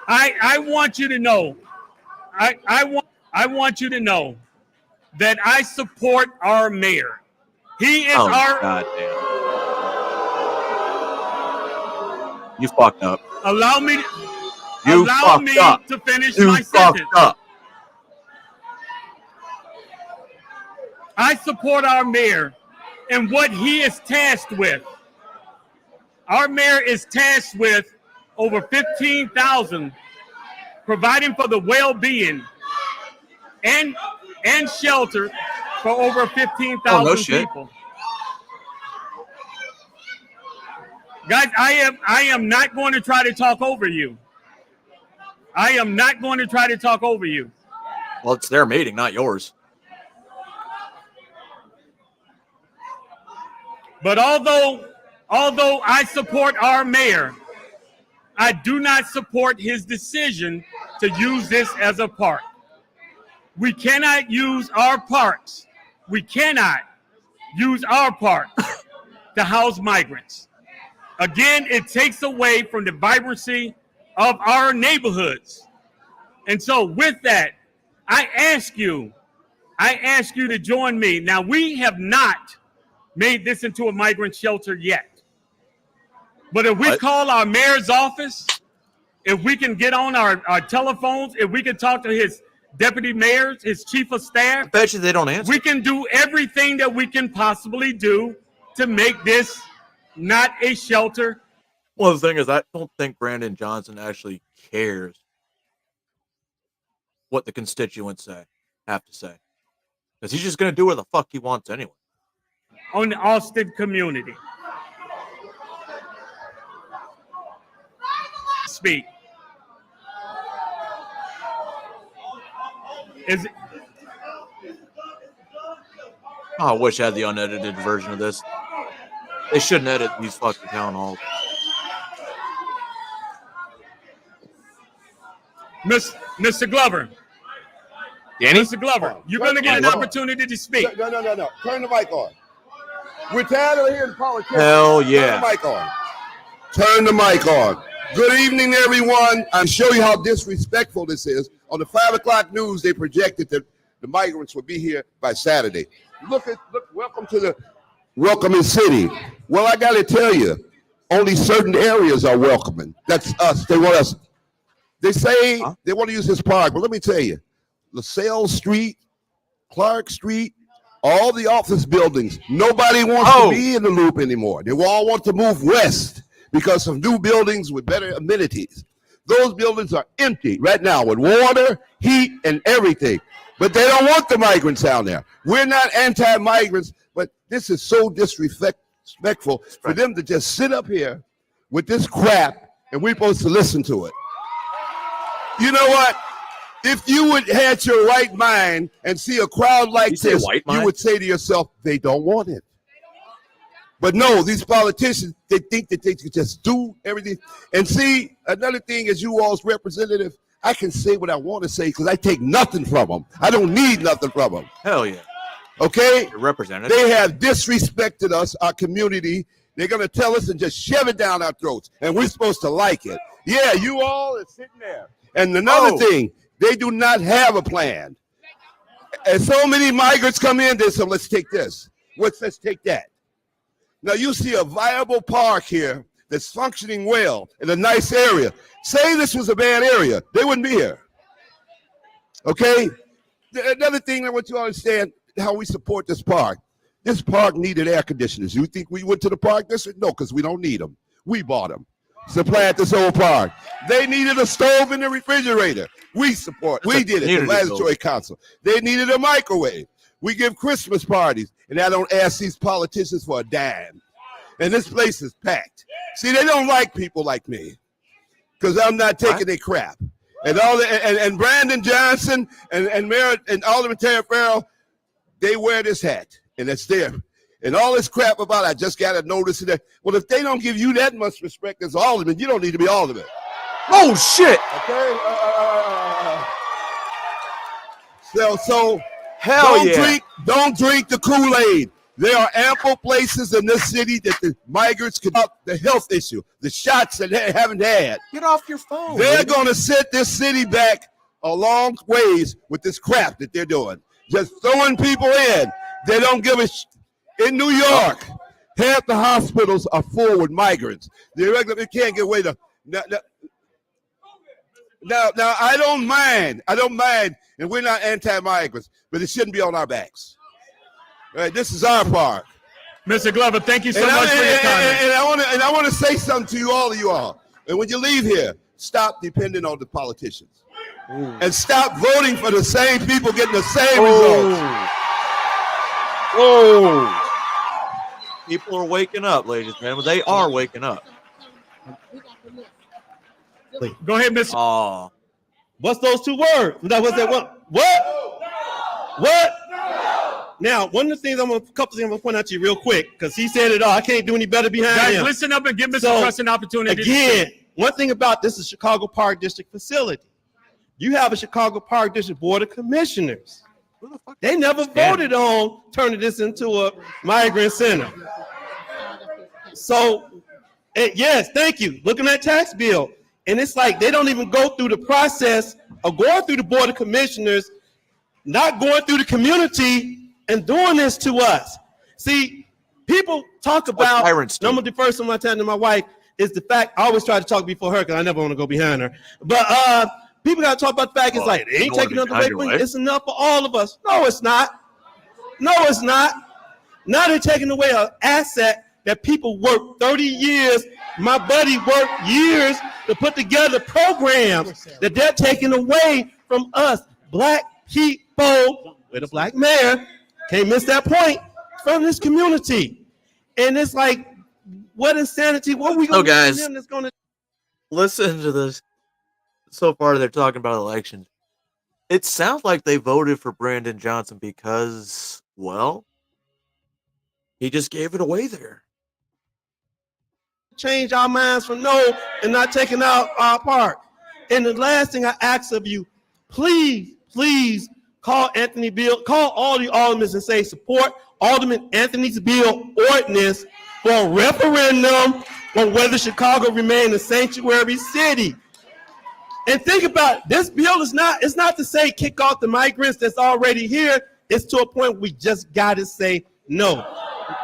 I want you to know. I want you to know that I support our mayor. He is our. Goddamn. You fucked up. Allow me. You allow fucked me up. to finish You my fucked sentence. up. I support our mayor and what he is tasked with. Our mayor is tasked with over 15,000, providing for the well-being and shelter for over 15,000 shit. people. Guys, I am not going to try to talk over you. I am not going to try to talk over you. Well, it's their meeting, not yours. But although I support our mayor, I do not support his decision to use this as a park. We cannot use our parks. We cannot use our parks to house migrants. Again, it takes away from the vibrancy of our neighborhoods. And so with that, I ask you to join me. Now, we have not made this into a migrant shelter yet. But if we call our mayor's office, if we can get on our telephones, if we can talk to his deputy mayors, his chief of staff, I bet you they don't answer. we can do everything that we can possibly do to make this not a shelter. Well, the thing is, I don't think Brandon Johnson actually cares what the constituents have to say. Because he's just going to do what the fuck he wants anyway. On the Austin community. Speak. Is it? Oh, I wish I had the unedited version of this. They shouldn't edit these fucking town halls. Mr. Glover. Danny? Mr. Glover, you're going to get an opportunity to speak. No. Turn the mic on. We're tired of hearing politicians. Hell yeah. Turn the mic on. Turn the mic on. Good evening, everyone. I'm showing you how disrespectful this is. On the 5 o'clock news, they projected that the migrants would be here by Saturday. Look, welcome to the welcoming city. Well, I got to tell you, only certain areas are welcoming. That's us. They want us. They say they want to use this park, but let me tell you, LaSalle Street, Clark Street, all the office buildings, nobody wants to be in the loop anymore. They all want to move west because of new buildings with better amenities. Those buildings are empty right now with water, heat, and everything. But they don't want the migrants down there. We're not anti-migrants, but this is so disrespectful for them to just sit up here with this crap and we're supposed to listen to it. You know what? If you would had your right mind and see a crowd like this, you would say to yourself, they don't want it. But no, these politicians, they think that they can just do everything. And see, another thing as you all's representative, I can say what I want to say because I take nothing from them. I don't need nothing from them. Hell yeah. Okay? You're representative. They have disrespected us, our community. They're going to tell us and just shove it down our throats. And we're supposed to like it. Yeah, you all are sitting there. And another thing, they do not have a plan. And so many migrants come in, they say, let's take this. Let's take that. Now you see a viable park here that's functioning well in a nice area. Say this was a bad area, they wouldn't be here. Okay? Another thing I want you to understand how we support this park. This park needed air conditioners. You think we went to the park district? No, because we don't need them. We bought them. Supplied this whole park. They needed a stove and a refrigerator. We did it, the Legislative Council. They needed a microwave. We give Christmas parties, and I don't ask these politicians for a dime. And this place is packed. See, they don't like people like me because I'm not taking their crap. And Brandon Johnson and Mayor and Alderman Terry Farrell, they wear this hat, and it's there. And all this crap about I just got a notice of that. Well, if they don't give you that much respect as alderman, you don't need to be alderman. Oh shit! Okay. So hell yeah. Don't drink the Kool-Aid. There are ample places in this city that the migrants can up the health issue, the shots that they haven't had. Get off your phone. They're going to set this city back a long ways with this crap that they're doing. Just throwing people in. They don't give a In New York, half the hospitals are full with migrants. They can't get away to. Now, I don't mind, and we're not anti-migrants, but it shouldn't be on our backs. All right, this is our park. Mr. Glover, thank you so much for your comment. And I want to say something to you all. And when you leave here, stop depending on the politicians. And stop voting for the same people getting the same results. Whoa. People are waking up, ladies and gentlemen. They are waking up. Go ahead, Mr. Oh. What's those two words? What's that one? What? What? Now, one of the things a couple things I'm gonna point out to you real quick, because he said it all. I can't do any better behind him. Guys, listen up and give Mr. Truss an opportunity. Again, one thing about this is Chicago Park District facility. You have a Chicago Park District Board of Commissioners. They never voted on turning this into a migrant center. So, yes, thank you. Looking at tax bill. And it's like they don't even go through the process of going through the Board of Commissioners, not going through the community and doing this to us. See, people talk about, I'm going to defer some of my time to my wife, is the fact, I always try to talk before her because I never want to go behind her. But people got to talk about the fact, it's like, they ain't taking nothing away from you. It's enough for all of us. No, it's not. No, it's not. Now they're taking away an asset that people worked 30 years. My buddy worked years to put together programs that they're taking away from us, black people with a black mayor. Can't miss that point, from this community. And it's like, what insanity? What are we going to do to them that's going to listen to this? So far, they're talking about elections. It sounds like they voted for Brandon Johnson because, well, he just gave it away there. change our minds from no and not taking out our part? And the last thing I ask of you, please, please call Anthony Bill, call all the aldermen and say support Alderman Anthony's bill ordinance for a referendum on whether Chicago remain a sanctuary city. And think about it, this bill is not, it's not to say kick off the migrants that's already here. It's to a point we just got to say no,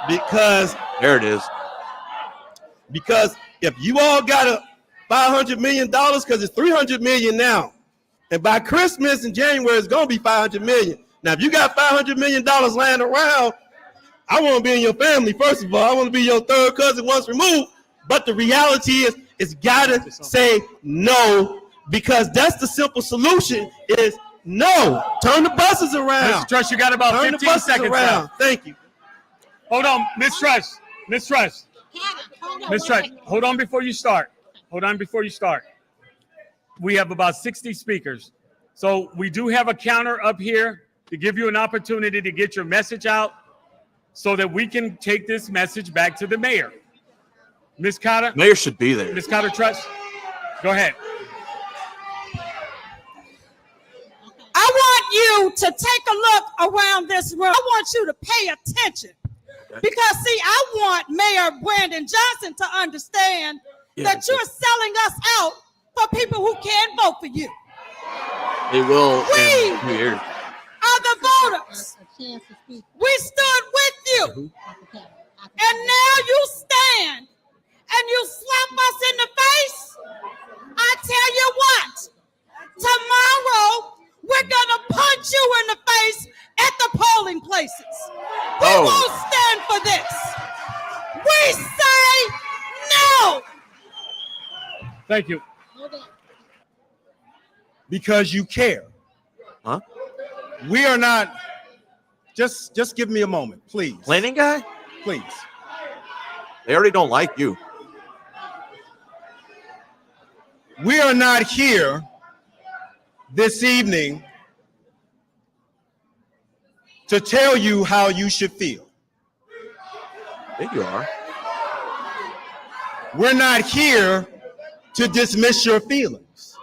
because there it is. Because if you all got a $500 million, because it's $300 million now, and by Christmas in January it's gonna be $500 million. Now, if you got $500 million laying around, I want to be in your family. First of all, I want to be your third cousin once removed. But the reality is, it's gotta say no, because that's the simple solution. Is no. Turn the buses around. Mr. Truss, you got about 15 seconds left. Thank you. Hold on, Ms. Truss. Ms. Truss. Ms. Truss, hold on before you start. Hold on before you start. We have about 60 speakers. So we do have a counter up here to give you an opportunity to get your message out so that we can take this message back to the mayor. Ms. Cotter. Mayor should be there. Ms. Cotter Truss, go ahead. I want you to take a look around this room. I want you to pay attention. Because, see, I want Mayor Brandon Johnson to understand that you're selling us out for people who can't vote for you. They will We in 2 years. are the facts. We stood with you. And now you stand and you slap us in the face. I tell you what, tomorrow we're going to punch you in the face at the polling places. We won't stand for this. We say no. Thank you. Because you care. Huh? We are not. Just give me a moment, please. Planning guy? Please. They already don't like you. We are not here this evening to tell you how you should feel. I think you are. We're not here to dismiss your feelings.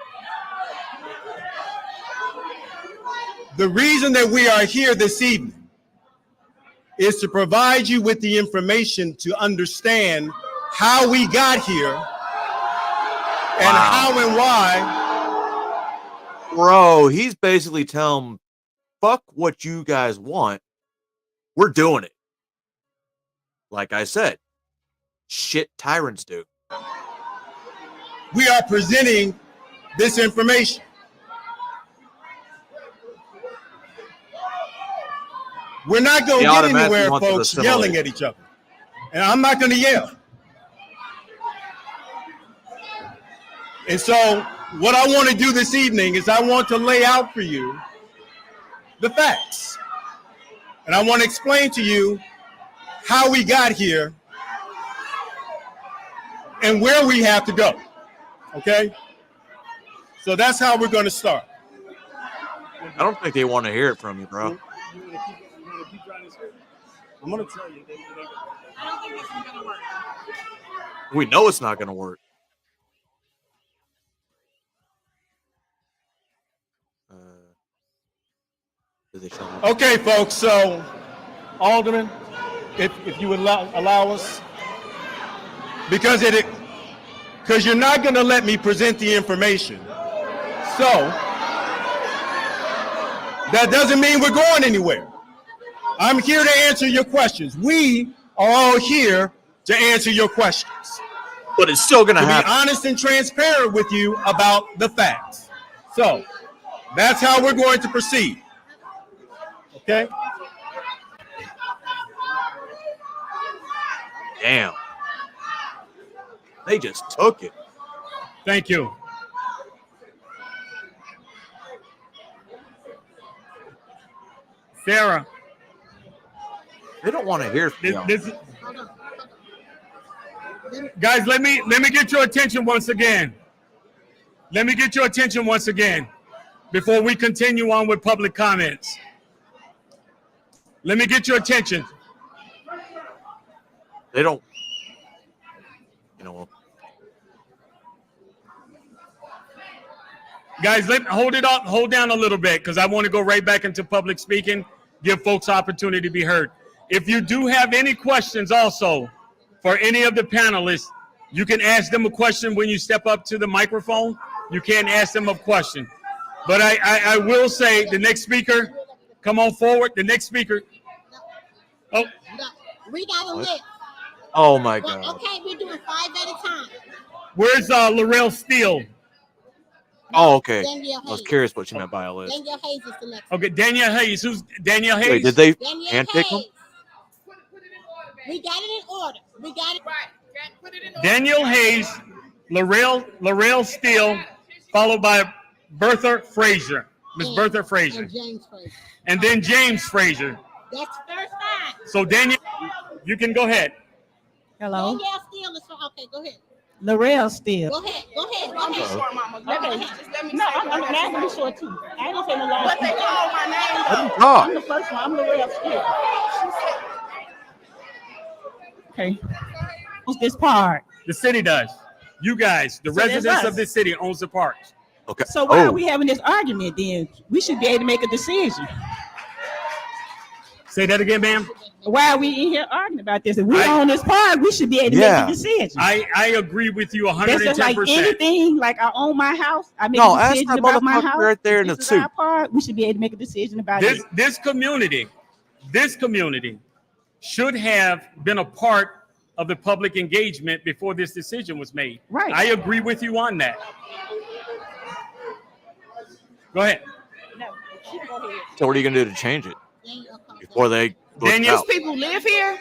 The reason that we are here this evening is to provide you with the information to understand how we got here and how and why. Bro, he's basically telling them, fuck what you guys want. We're doing it. Like I said, shit tyrants do. We are presenting this information. We're not going to get anywhere, folks, yelling at each other. And I'm not going to yell. And so what I want to do this evening is I want to lay out for you the facts. And I want to explain to you how we got here and where we have to go. Okay? So that's how we're going to start. I don't think they want to hear it from you, bro. I'm going to tell you. I don't think this is going to work. We know it's not going to work. Okay, folks. So, Alderman, if you would allow us, because you're not going to let me present the information. So that doesn't mean we're going anywhere. I'm here to answer your questions. We are all here to answer your questions. But it's still going to happen. Be honest and transparent with you about the facts. So that's how we're going to proceed. Okay? Damn. They just took it. Thank you. Sarah. They don't want to hear from you. Guys, let me get your attention once again. Let me get your attention once again before we continue on with public comments. Let me get your attention. They don't, you know. Guys, hold down a little bit because I want to go right back into public speaking, give folks opportunity to be heard. If you do have any questions also for any of the panelists, you can ask them a question when you step up to the microphone. You can't ask them a question. But I will say the next speaker, come on forward. The next speaker. Oh. We got a list. Oh, my God. Okay, we're doing 5 at a time. Where's Laurel Steele? Oh, okay. Danielle I was Hayes. curious what you meant by all this. Danielle Hayes is the next. Okay, Danielle Hayes. Who's Danielle Hayes? Wait, did they Danielle handpick Hayes. him? We got it in order. We got it right. Put it in order. Danielle Hayes, Laurel Steele, followed by Bertha Frazier. Miss Bertha Frazier. And James Frazier. And then James Frazier. That's first 5. So Danielle, you can go ahead. Hello. Danielle Steele is okay. Go ahead. Laurel Steele. Go ahead. Go ahead. I'm just short, Mama. Let me no, I'm gonna be short too. I ain't gonna say no long. But they call my name. Let him talk. I'm the first one. I'm Laurel Steele. Okay. Who's this part? The city does. You guys, the So that's residents us. of this city owns the parks. Okay. So why are we having this argument then? We should be able to make a decision. Say that again, ma'am. Why are we in here arguing about this? If we own this park, we should be able to make a decision. I agree with you 110%. That's just like anything. Like I own my house. I make No, a ask decision that about my motherfucker house. right there in the This is suit. our park. We should be able to make a decision about it. This community should have been a part of the public engagement before this decision was made. Right. I agree with you on that. Go ahead. So what are you gonna do to change it before they vote it These out? people live here.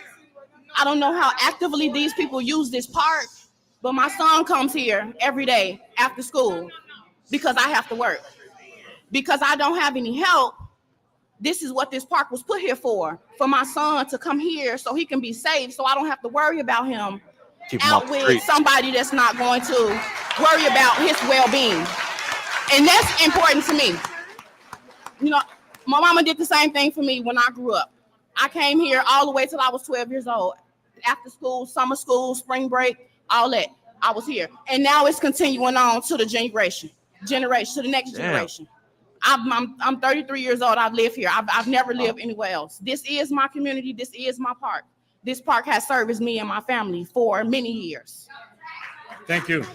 I don't know how actively these people use this park, but my son comes here every day after school because I have to work. Because I don't have any help, this is what this park was put here for my son to come here so he can be safe, so I don't have to worry about him Keep 'em out off the with street. somebody that's not going to worry about his well-being. And that's important to me. You know, my mama did the same thing for me when I grew up. I came here all the way till I was 12 years old. After school, summer school, spring break, all that. I was here. And now it's continuing on to the generation, to the next Damn. generation. I'm 33 years old. I've lived here. I've never lived anywhere else. This is my community. This is my park. This park has serviced me and my family for many years. Thank you.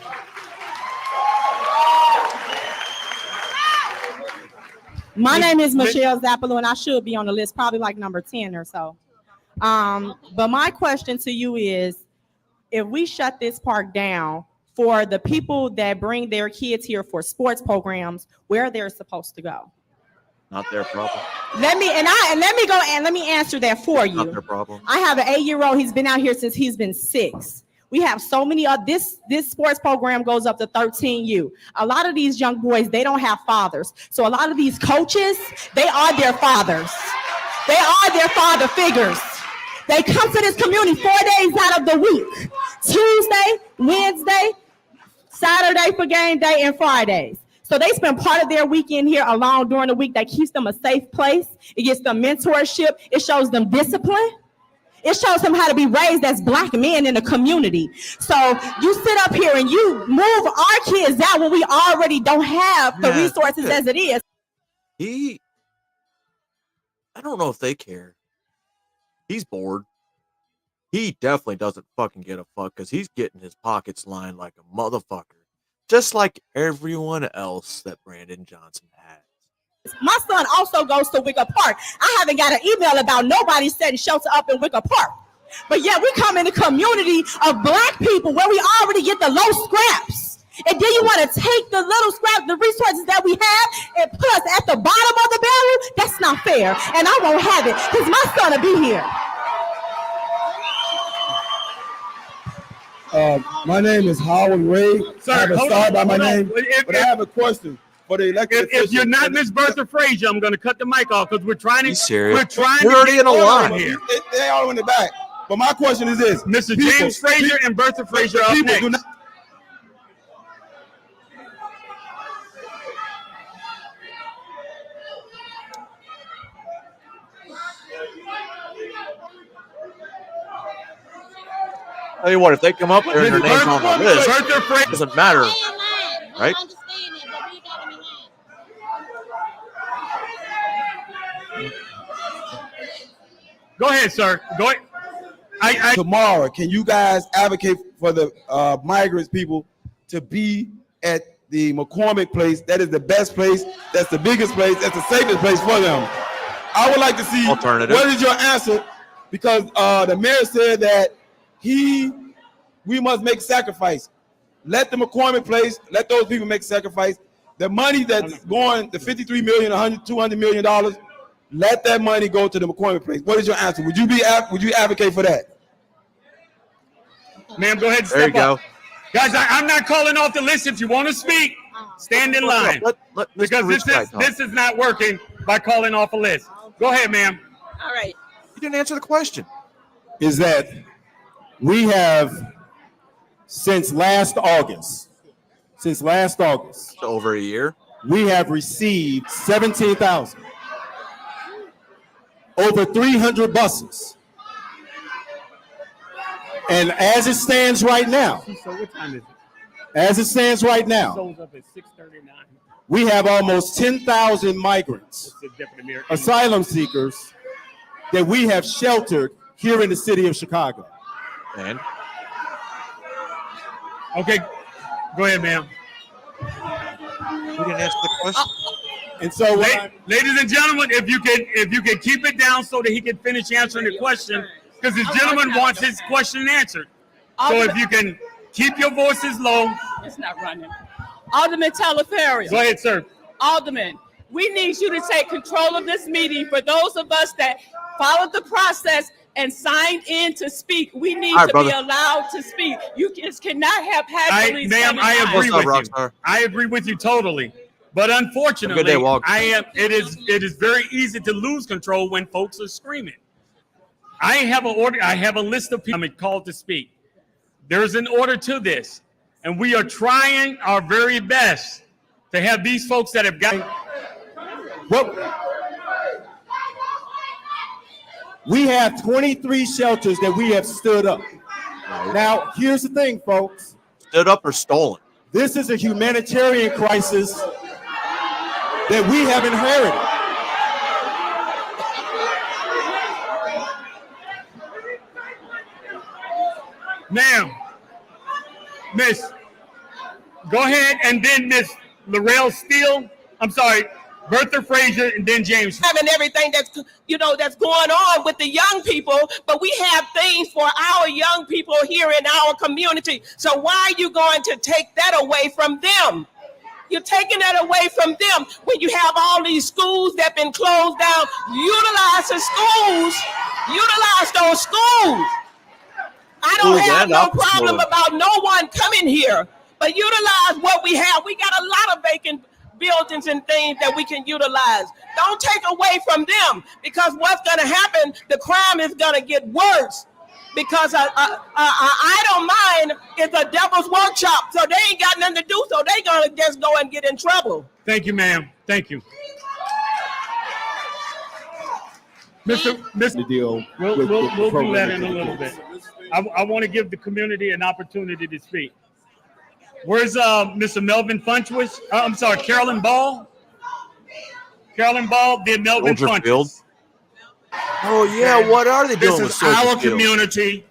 My name is Michelle Zappalo, and I should be on the list, probably like number 10 or so. But my question to you is, if we shut this park down for the people that bring their kids here for sports programs, where they're supposed to go? Not their problem. Let me answer that for you. Not their problem. I have an 8-year-old. He's been out here since he's been 6. We have so many of this sports program goes up to 13U. A lot of these young boys, they don't have fathers. So a lot of these coaches, they are their fathers. They are their father figures. They come to this community 4 days out of the week. Tuesday, Wednesday, Saturday for game day, and Fridays. So they spend part of their weekend here alone during the week. That keeps them a safe place. It gets them mentorship. It shows them discipline. It shows them how to be raised as Black men in the community. So you sit up here and you move our kids out when we already don't have the resources as it is. I don't know if they care. He's bored. He definitely doesn't fucking get a fuck because he's getting his pockets lined like a motherfucker. Just like everyone else that Brandon Johnson has. My son also goes to Wicker Park. I haven't got an email about nobody setting shelter up in Wicker Park. But yeah, we come in a community of Black people where we already get the low scraps. And then you want to take the little scrap, the resources that we have, and put us at the bottom of the barrel? That's not fair. And I won't have it because my son will be here. My name is Howard Ray. Sir, I have a hold star on, by my hold on. name, but I have a question for the elected If you're not Miss Bertha Frazier, I'm going to cut the mic off because we're trying to. serious? We're trying You're to already get in a order line. here. They all in the back. But my question is this: Mr. James Frazier and Bertha Frazier up people next. do not. Tell you what, if they come up there and their name's on the list, it doesn't matter, right? Go ahead, sir. Go ahead. Tomorrow, can you guys advocate for the migrants people to be at the McCormick place? That is the best place. That's the biggest place. That's the safest place for them. I would like to see Alternative. what is your answer, because the mayor said that we must make sacrifice. Let the McCormick place, let those people make sacrifice. The money that's going, the $53 million, $200 million, let that money go to the McCormick place. What is your answer? Would you advocate for that? Ma'am, go ahead and There you step up. go. Guys, I'm not calling off the list. If you want to speak, stand in line. Let Mr. Because Rich guy talk. this is not working by calling off a list. Go ahead, ma'am. All right. You didn't answer the question. Is that we have since last August, It's over a year. we have received 17,000, over 300 buses. And as it stands right now, So what time is it? as it stands right now, Shows up at 6:39. we have almost 10,000 migrants, It's the deputy mayor. asylum seekers that we have sheltered here in the city of Chicago. And Okay, go ahead, ma'am. we didn't answer the question. And so, Ladies and gentlemen, if you can keep it down so that he can finish answering the question, because this gentleman wants his question answered. So if you can keep your voices low. It's not running. Alderman Talaferio. Go ahead, sir. Alderman, we need you to take control of this meeting. For those of us that followed the process and signed in to speak, we need to be allowed to speak. You just cannot have had police Ma'am, I agree with you. I agree with you totally. But unfortunately, it is very easy to lose control when folks are screaming. I have a list of people I'm called to speak. There's an order to this, and we are trying our very best to have these folks that have got. We have 23 shelters that we have stood up. Now, here's the thing, folks. Stood up or stolen? This is a humanitarian crisis that we have inherited. Ma'am, Miss, go ahead, and then Miss Laurel Steele. I'm sorry, Bertha Frazier, and then James. Having everything that's going on with the young people, but we have things for our young people here in our community. So why are you going to take that away from them? You're taking that away from them when you have all these schools that have been closed down. Utilize the schools. Utilize those schools. I don't have no problem about no one coming here, but utilize what we have. We got a lot of vacant buildings and things that we can utilize. Don't take away from them, because what's going to happen, the crime is going to get worse, because I don't mind. It's a devil's workshop, so they ain't got nothing to do, so they going to just go and get in trouble. Thank you, ma'am. Thank you. Mr. Deal. We'll do that in a little bit. I want to give the community an opportunity to speak. Where's Mr. Melvin Funchwick? I'm sorry, Carolyn Ball. Carolyn Ball, the Melvin Funchwick. Oh yeah, what are they doing? This is our community,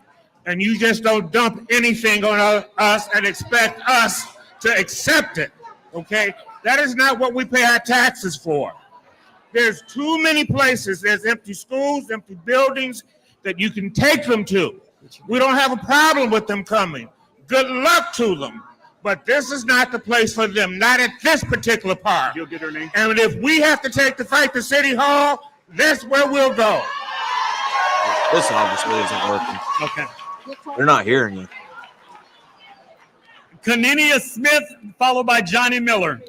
and you just don't dump anything on us and expect us to accept it. Okay, that is not what we pay our taxes for. There's too many places. There's empty schools, empty buildings that you can take them to. We don't have a problem with them coming. Good luck to them. But this is not the place for them, not at this particular part. You'll get her name. And if we have to take the fight to City Hall, that's where we'll go. This obviously isn't working. Okay. They're not hearing you. Kanenia Smith, followed by Johnny Miller.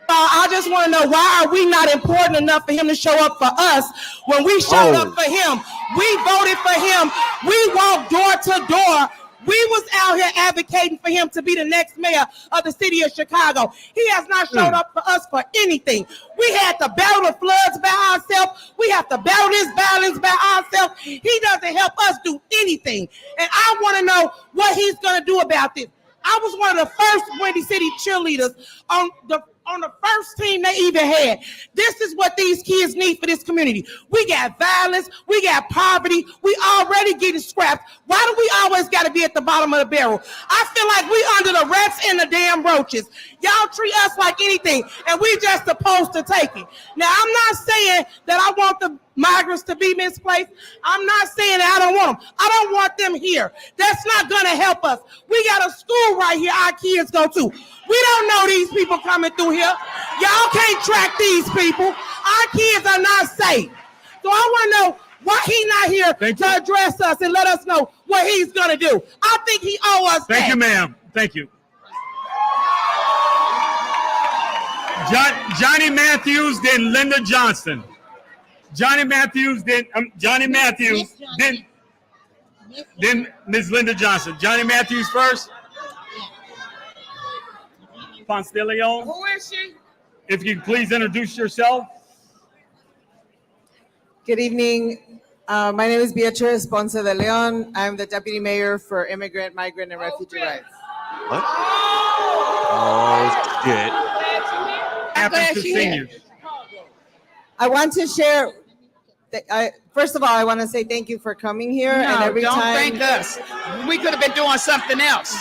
I just want to know, why are we not important enough for him to show up for us when we showed up for him? We voted for him. We walked door to door. We was out here advocating for him to be the next mayor of the city of Chicago. He has not showed up for us for anything. We had to battle the floods by ourselves. We have to battle this violence by ourselves. He doesn't help us do anything. And I want to know what he's going to do about this. I was one of the first Windy City cheerleaders on the first team they even had. This is what these kids need for this community. We got violence. We got poverty. We already getting scrapped. Why do we always got to be at the bottom of the barrel? I feel like we under the rats and the damn roaches. Y'all treat us like anything, and we just supposed to take it. Now, I'm not saying that I want the migrants to be misplaced. I'm not saying that I don't want them. I don't want them here. That's not going to help us. We got a school right here our kids go to. We don't know these people coming through here. Y'all can't track these people. Our kids are not safe. So I want to know why he's not here to address us and let us know what he's going to do. I think he owes us Thank you, ma'am. Thank you. Johnny Matthews, then Linda Johnson. Johnny Matthews, then Ms. Linda Johnson. Johnny Matthews first. Ponce de Leon. Who is she? If you could please introduce yourself. Good evening. My name is Beatriz Ponce de Leon. I'm the Deputy Mayor for Immigrant, Migrant, and Refugee Rights. What? Oh, shit. I'm glad she's here. I want to share. First of all, I want to say thank you for coming here. and No, every don't time, thank us. We could have been doing something else.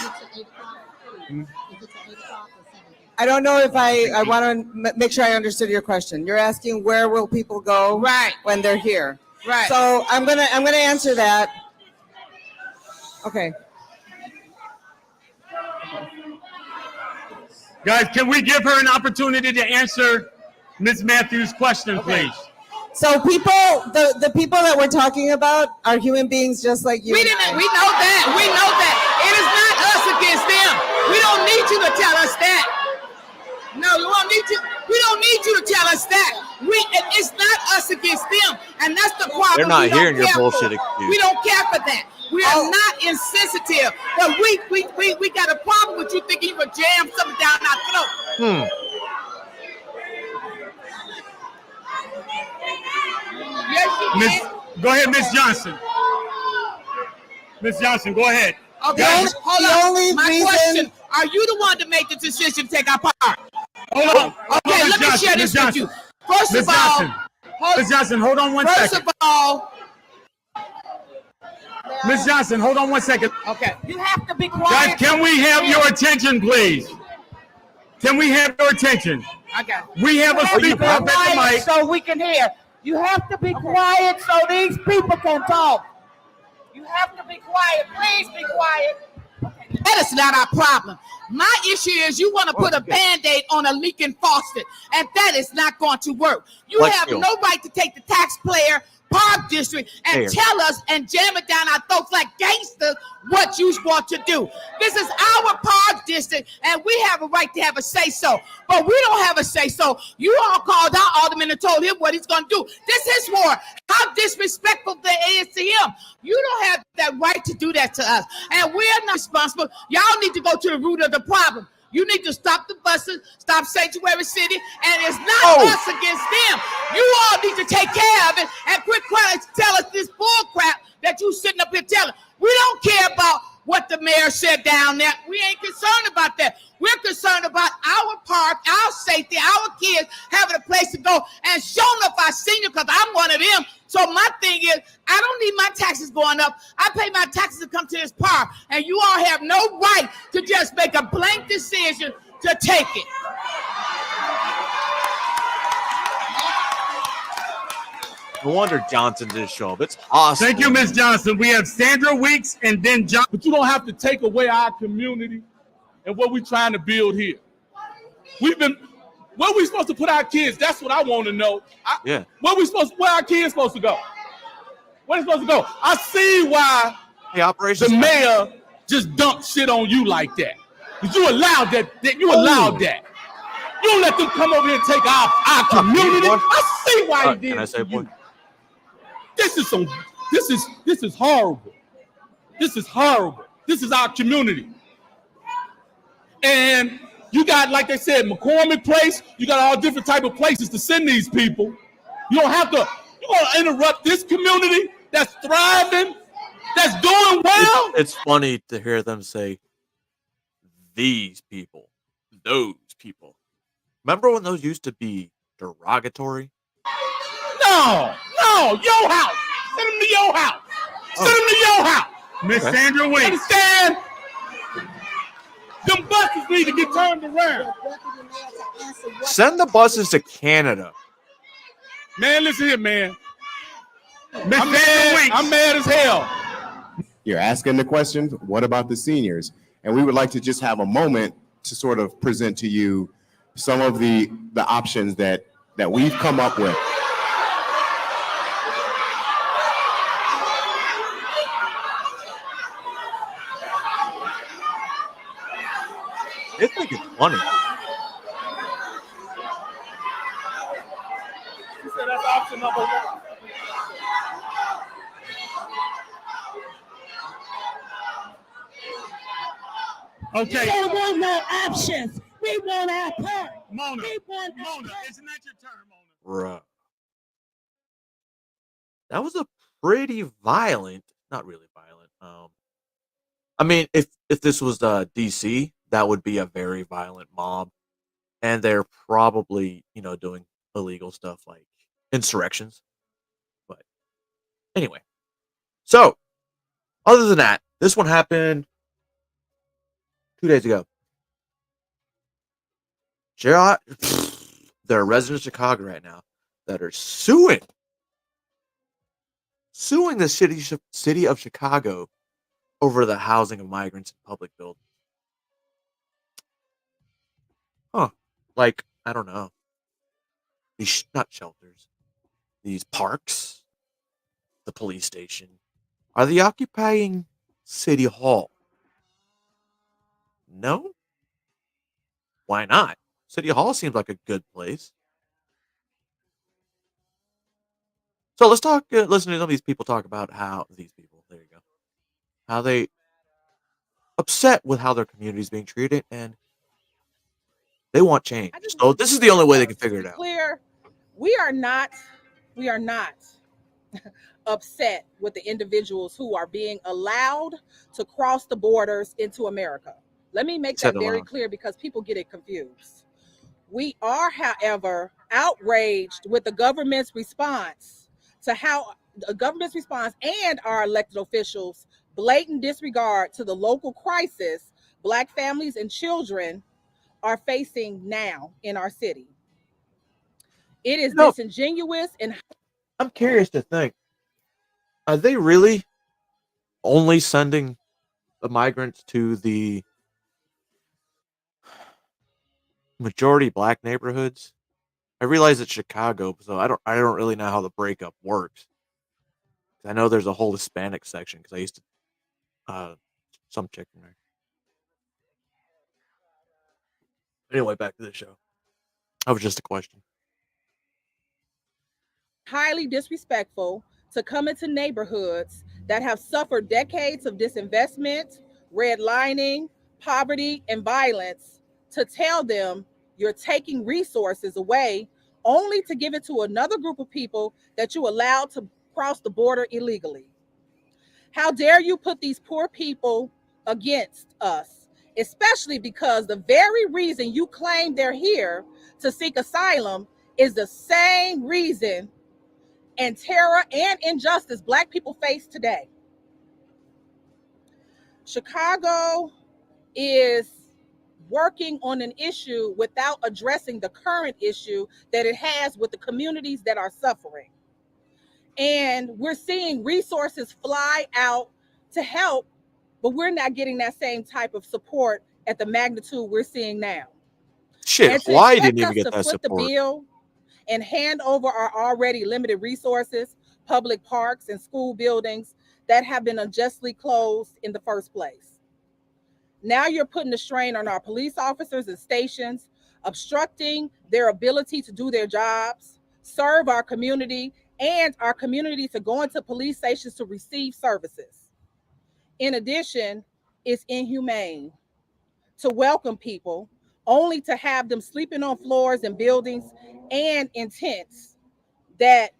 I don't know if I want to make sure I understood your question. You're asking where will people go when they're here? Right. So I'm gonna answer that. Okay. Guys, can we give her an opportunity to answer Ms. Matthews' question, please? So people, the people that we're talking about are human beings just like you. We know that. We know that. It is not us against them. We don't need you to tell us that. No, we don't need you. We don't need you to tell us that. It's not us against them, and that's the problem. They're not we don't hearing your care bullshit for. excuse. We don't care for that. We are not insensitive, but we got a problem with you thinking you can jam something down our throat. Yes, you can. Go ahead, Ms. Johnson. Ms. Johnson, go ahead. Okay, hold on. My question: are you the one to make the decision to take our part? Hold on. Okay, let me share this with you. First of all, Ms. Johnson, hold on one second. First of all, Ms. Johnson, hold on one second. okay, you have to be quiet. Guys, can we have your attention, please? Can we have your attention? Okay. We have a speaker up at the mic. So we can hear. You have to be quiet so these people can talk. You have to be quiet. Please be quiet. That is not our problem. My issue is you want to put a Band-Aid on a leaking faucet, and that is not going to work. You have no right to take the taxpayer Park District and tell us and jam it down our throats like gangsters what you want to do. This is our Park District, and we have a right to have a say-so. But we don't have a say-so. You all called our alderman and told him what he's going to do. This is war. How disrespectful that is to him. You don't have that right to do that to us. And we're not responsible. Y'all need to go to the root of the problem. You need to stop the buses, stop Sanctuary City, and it's not us against them. You all need to take care of it and quit trying to tell us this bull crap that you sitting up here telling. We don't care about what the mayor said down there. We ain't concerned about that. We're concerned about our park, our safety, our kids having a place to go and showing up our senior, because I'm one of them. So my thing is, I don't need my taxes going up. I pay my taxes to come to this park, and you all have no right to just make a blank decision to take it. No wonder Johnson didn't show up. It's awesome. Thank you, Ms. Johnson. We have Sandra Weeks and then John. But you don't have to take away our community and what we're trying to build here. Where we supposed to put our kids? That's what I want to know. Yeah. Where our kids supposed to go? Where they supposed to go? I see why the mayor just dumped shit on you like that. Because you allowed that. You allowed that. You don't let them come over here and take our community. I see why he did. Can I say, boy? This is horrible. This is horrible. This is our community. And you got, like they said, McCormick Place. You got all different type of places to send these people. You don't have to. You want to interrupt this community that's thriving, that's doing well. It's funny to hear them say, "These people, those people." Remember when those used to be derogatory? No, your house. Send them to your house. Send them to your house. Miss Sandra Weeks. Understand? Them buses need to get turned around. Send the buses to Canada. Man, listen here, man. I'm mad as hell. You're asking the question, what about the seniors? And we would like to just have a moment to sort of present to you some of the options that we've come up with. They think it's funny. You said that's option number one. Okay. We don't want no options. We want our part. Mona, Mona, isn't that your turn, Mona? Bruh. That was a pretty violent, not really violent. I mean, if this was DC, that would be a very violent mob, and they're probably doing illegal stuff like insurrections. But Anyway, so other than that, this one happened 2 days ago. There are residents of Chicago right now that are suing the city of Chicago over the housing of migrants in public buildings. Huh. Like, I don't know. These, not shelters, these parks, the police station. Are they occupying City Hall? No? Why not? City Hall seems like a good place. So let's talk, listen to some of these people talk about how, how they upset with how their community is being treated and they want change. So this is the only way they can figure it out. Clear, we are not upset with the individuals who are being allowed to cross the borders into America. Let me make that very clear because people get it confused. We are, however, outraged with the government's response to how the government's response and our elected officials' blatant disregard to the local crisis Black families and children are facing now in our city. It is disingenuous, and I'm curious to think, are they really only sending the migrants to the majority Black neighborhoods? I realize it's Chicago, so I don't really know how the breakup works. I know there's a whole Hispanic section because I used to some chick in there. Anyway, back to the show. That was just a question. highly disrespectful to come into neighborhoods that have suffered decades of disinvestment, redlining, poverty, and violence to tell them you're taking resources away only to give it to another group of people that you allowed to cross the border illegally. How dare you put these poor people against us, especially because the very reason you claim they're here to seek asylum is the same reason and terror and injustice Black people face today. Chicago is working on an issue without addressing the current issue that it has with the communities that are suffering. And we're seeing resources fly out to help, but we're not getting that same type of support at the magnitude we're seeing now. Shit, Hawaii didn't even get that support. The bill and hand over our already limited resources, public parks and school buildings that have been unjustly closed in the first place. Now you're putting a strain on our police officers and stations, obstructing their ability to do their jobs, serve our community, and our community to go into police stations to receive services. In addition, it's inhumane to welcome people only to have them sleeping on floors in buildings and in tents that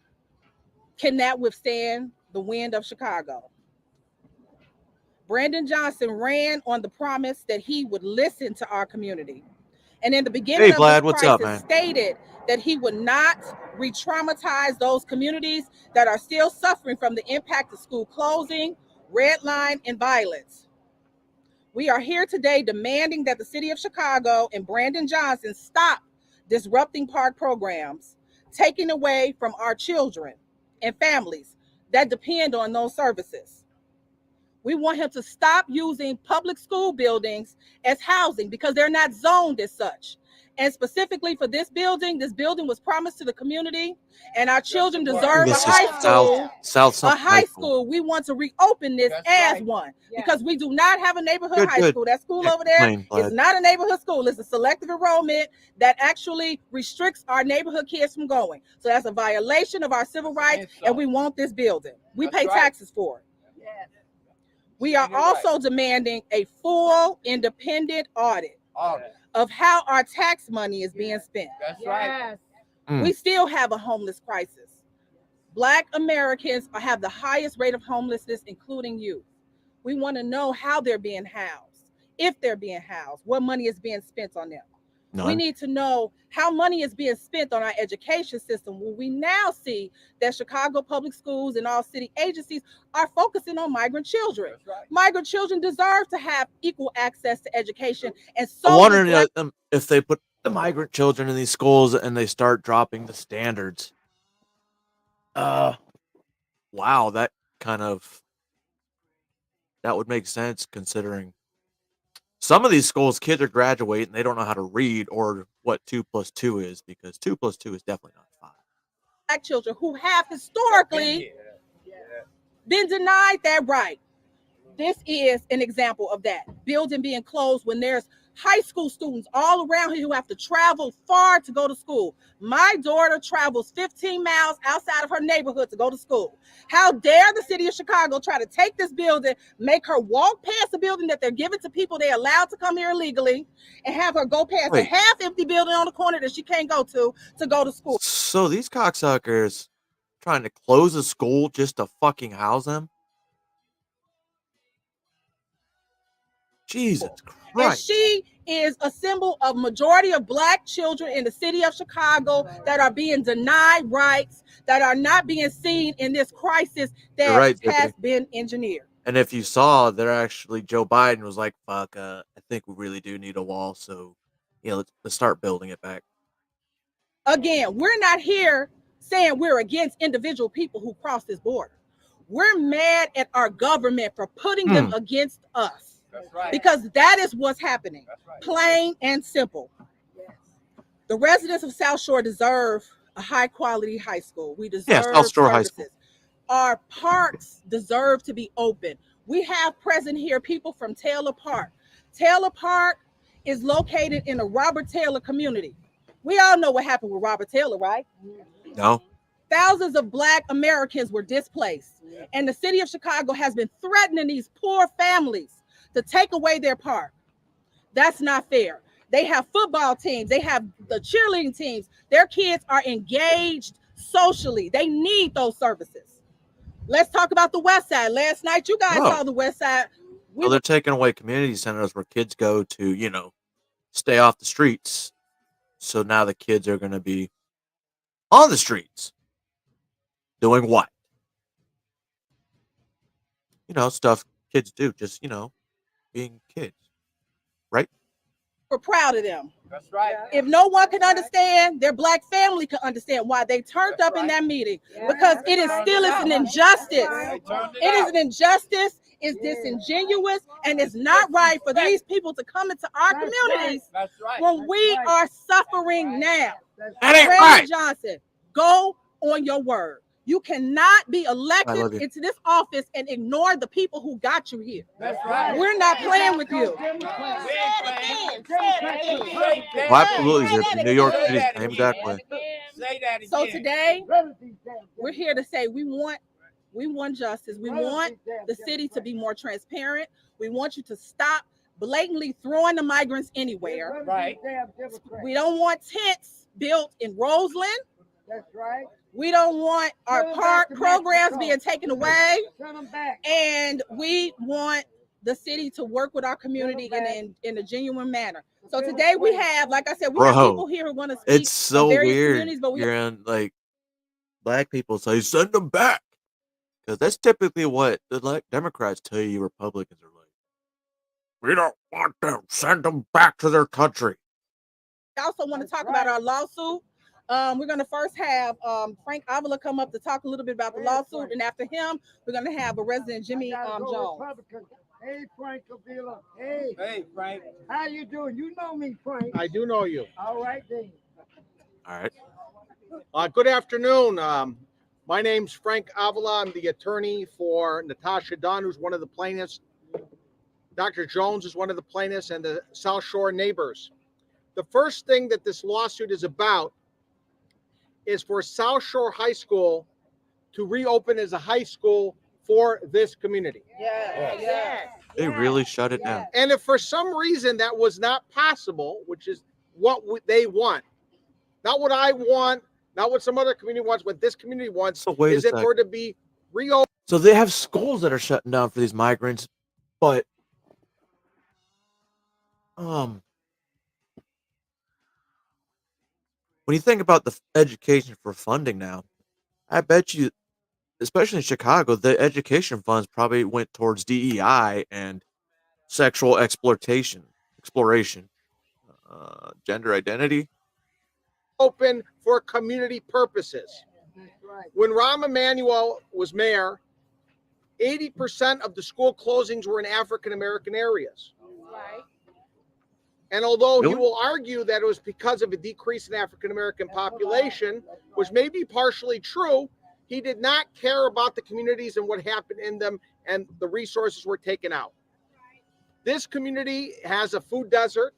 cannot withstand the wind of Chicago. Brandon Johnson ran on the promise that he would listen to our community. And in the beginning of Vlad, this what's crisis, up, man? stated that he would not re-traumatize those communities that are still suffering from the impact of school closing, redline, and violence. We are here today demanding that the city of Chicago and Brandon Johnson stop disrupting park programs, taking away from our children and families that depend on those services. We want him to stop using public school buildings as housing because they're not zoned as such. And specifically for this building was promised to the community, and our children deserve a high school. A high school. We want to reopen this as one because we do not have a neighborhood high school. That school over there is not a neighborhood school. It's a selective enrollment that actually restricts our neighborhood kids from going. So that's a violation of our civil rights, and we want this building. We pay taxes for it. We are also demanding a full independent audit of how our tax money is being spent. That's right. We still have a homeless crisis. Black Americans have the highest rate of homelessness, including youth. We want to know how they're being housed, if they're being housed, what money is being spent on them. We None. need to know how money is being spent on our education system. Well, we now see that Chicago public schools and all city agencies are focusing on migrant children. Migrant children deserve to have equal access to education. And so I'm wondering does if they put the migrant children in these schools and they start dropping the standards. Wow, that would make sense considering some of these schools, kids are graduating, they don't know how to read or what 2 + 2 is, because 2 + 2 is definitely not 5. black children who have historically been denied that right. This is an example of that. Building being closed when there's high school students all around here who have to travel far to go to school. My daughter travels 15 miles outside of her neighborhood to go to school. How dare the city of Chicago try to take this building, make her walk past the building that they're giving to people they're allowed to come here illegally, and have her go past a Wait. half-empty building on the corner that she can't go to go to school. So these cocksuckers trying to close a school just to fucking house them? Jesus And Christ. she is a symbol of majority of black children in the city of Chicago that are being denied rights, that are not being seen in this crisis that You're right, has Tiffany. been engineered. And if you saw, they're actually, Joe Biden was like, fuck, I think we really do need a wall, so let's start building it back. Again, we're not here saying we're against individual people who cross this border. We're mad at our government for putting them against us. Because that is what's happening. Plain and simple. The residents of South Shore deserve a high quality high school. We deserve South Shore High services. Our parks deserve to be open. We have present here people from Taylor Park. Taylor Park is located in the Robert Taylor community. We all know what happened with Robert Taylor, right? No. Thousands of black Americans were displaced. And the city of Chicago has been threatening these poor families to take away their park. That's not fair. They have football teams. They have the cheerleading teams. Their kids are engaged socially. They need those services. Let's talk about the West Side. Last night, you guys saw the West Side. Well, they're taking away community centers where kids go to, stay off the streets. So now the kids are going to be on the streets. Doing what? Stuff kids do. Just, being kids. Right? We're proud of them. That's right. If no one can understand, their black family can understand why they turned up in that meeting. Because it is still an injustice. It is an injustice. It's disingenuous, and it's not right for these people to come into our communities when we are suffering now. Brandon Johnson, go on your word. You cannot be elected into this office and ignore the people who got you here. That's right. We're not playing with you. Well, absolutely. New York City, same exact way. So today, we're here to say we want justice. We want the city to be more transparent. We want you to stop blatantly throwing the migrants anywhere. Right. We don't want tents built in Roseland. That's right. We don't want our park programs being taken away. And we want the city to work with our community in a genuine manner. So today we have, like I said, we have people here who want to speak. It's so on various weird. communities, but You're in, black people say, send them back. Because that's typically what the Democrats tell you Republicans are like. We don't want them. Send them back to their country. I also want to talk about our lawsuit. We're going to first have Frank Avila come up to talk a little bit about the lawsuit, and after him, we're going to have a resident, Jimmy Jones. Hey, Frank Avila. Hey, Frank. How you doing? You know me, Frank. I do know you. All right, then. All right. Good afternoon. My name's Frank Avila. I'm the attorney for Natasha Dunn, who's one of the plaintiffs. Dr. Jones is one of the plaintiffs, and the South Shore neighbors. The first thing that this lawsuit is about is for South Shore High School to reopen as a high school for this community. Yes. They really shut it down. And if for some reason that was not possible, which is what they want, not what I want, not what some other community wants, what this community wants, So wait is a it sec. for it to be reopened. So they have schools that are shutting down for these migrants, but when you think about the education for funding now, I bet you, especially in Chicago, the education funds probably went towards DEI and sexual exploration, gender identity. Open for community purposes. When Rahm Emanuel was mayor, 80% of the school closings were in African American areas. And although he will argue that it was because of a decrease in African American population, which may be partially true, he did not care about the communities and what happened in them, and the resources were taken out. This community has a food desert.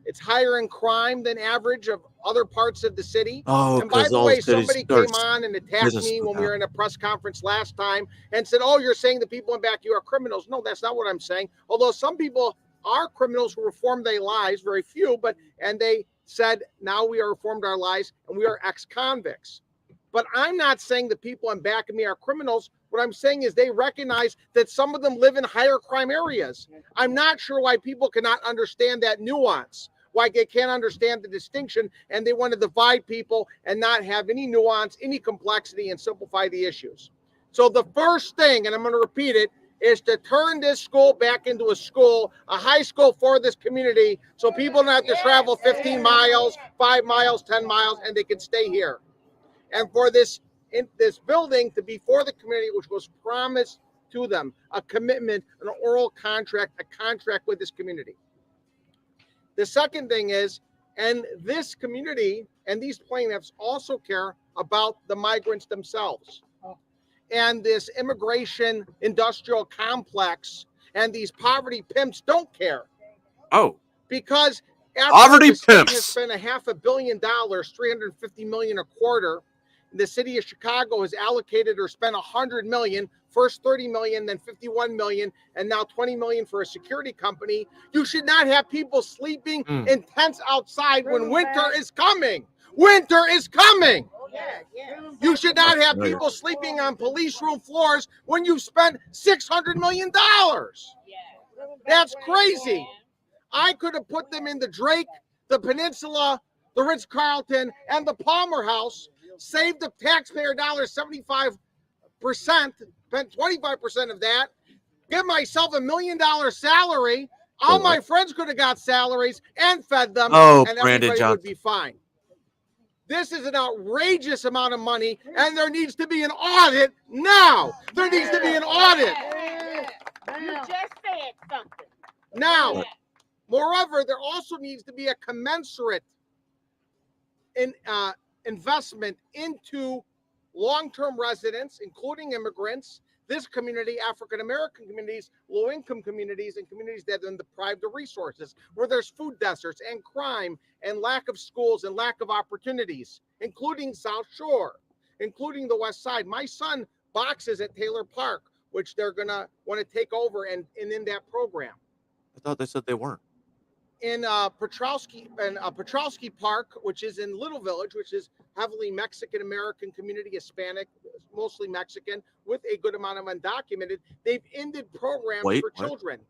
It's higher in crime than average of other parts of the city. Oh, and by 'cause the all way, cities somebody are came on and attacked business me with when we that. were in a press conference last time and said, oh, you're saying the people in back you are criminals. No, that's not what I'm saying. Although some people are criminals who reformed their lives, very few, and they said, now we are reformed our lives and we are ex-convicts. But I'm not saying the people in back of me are criminals. What I'm saying is they recognize that some of them live in higher crime areas. I'm not sure why people cannot understand that nuance, why they can't understand the distinction, and they want to divide people and not have any nuance, any complexity, and simplify the issues. So the first thing, and I'm going to repeat it, is to turn this school back into a school, a high school for this community, so people don't have to travel 15 miles, 5 miles, 10 miles, and they can stay here. And for this building to be for the community, which was promised to them, a commitment, an oral contract, a contract with this community. The second thing is, and this community and these plaintiffs also care about the migrants themselves. And this immigration industrial complex and these poverty pimps don't care. Oh. Because Poverty the state pimps. has spent $500 million, $350 million a quarter. The city of Chicago has allocated or spent $100 million, first $30 million, then $51 million, and now $20 million for a security company. You should not have people sleeping in tents outside when winter is coming. Winter is coming. You should not have people sleeping on police room floors when you've spent $600 million. That's crazy. I could have put them in the Drake, the Peninsula, the Ritz-Carlton, and the Palmer House, saved the taxpayer dollars 75%, spent 25% of that, give myself $1 million salary. All my friends could have got salaries and fed them, Oh, and Brandon everybody Johnson. would be fine. This is an outrageous amount of money, and there needs to be an audit now. There needs to be an audit. You just said something. Now, moreover, there also needs to be a commensurate investment into long-term residents, including immigrants, this community, African-American communities, low-income communities, and communities that have been deprived of resources, where there's food deserts and crime and lack of schools and lack of opportunities, including South Shore, including the West Side. My son boxes at Taylor Park, which they're going to want to take over and in that program. I thought they said they weren't. In Petrowski Park, which is in Little Village, which is heavily Mexican-American community, Hispanic, mostly Mexican, with a good amount of undocumented, they've ended programs for children.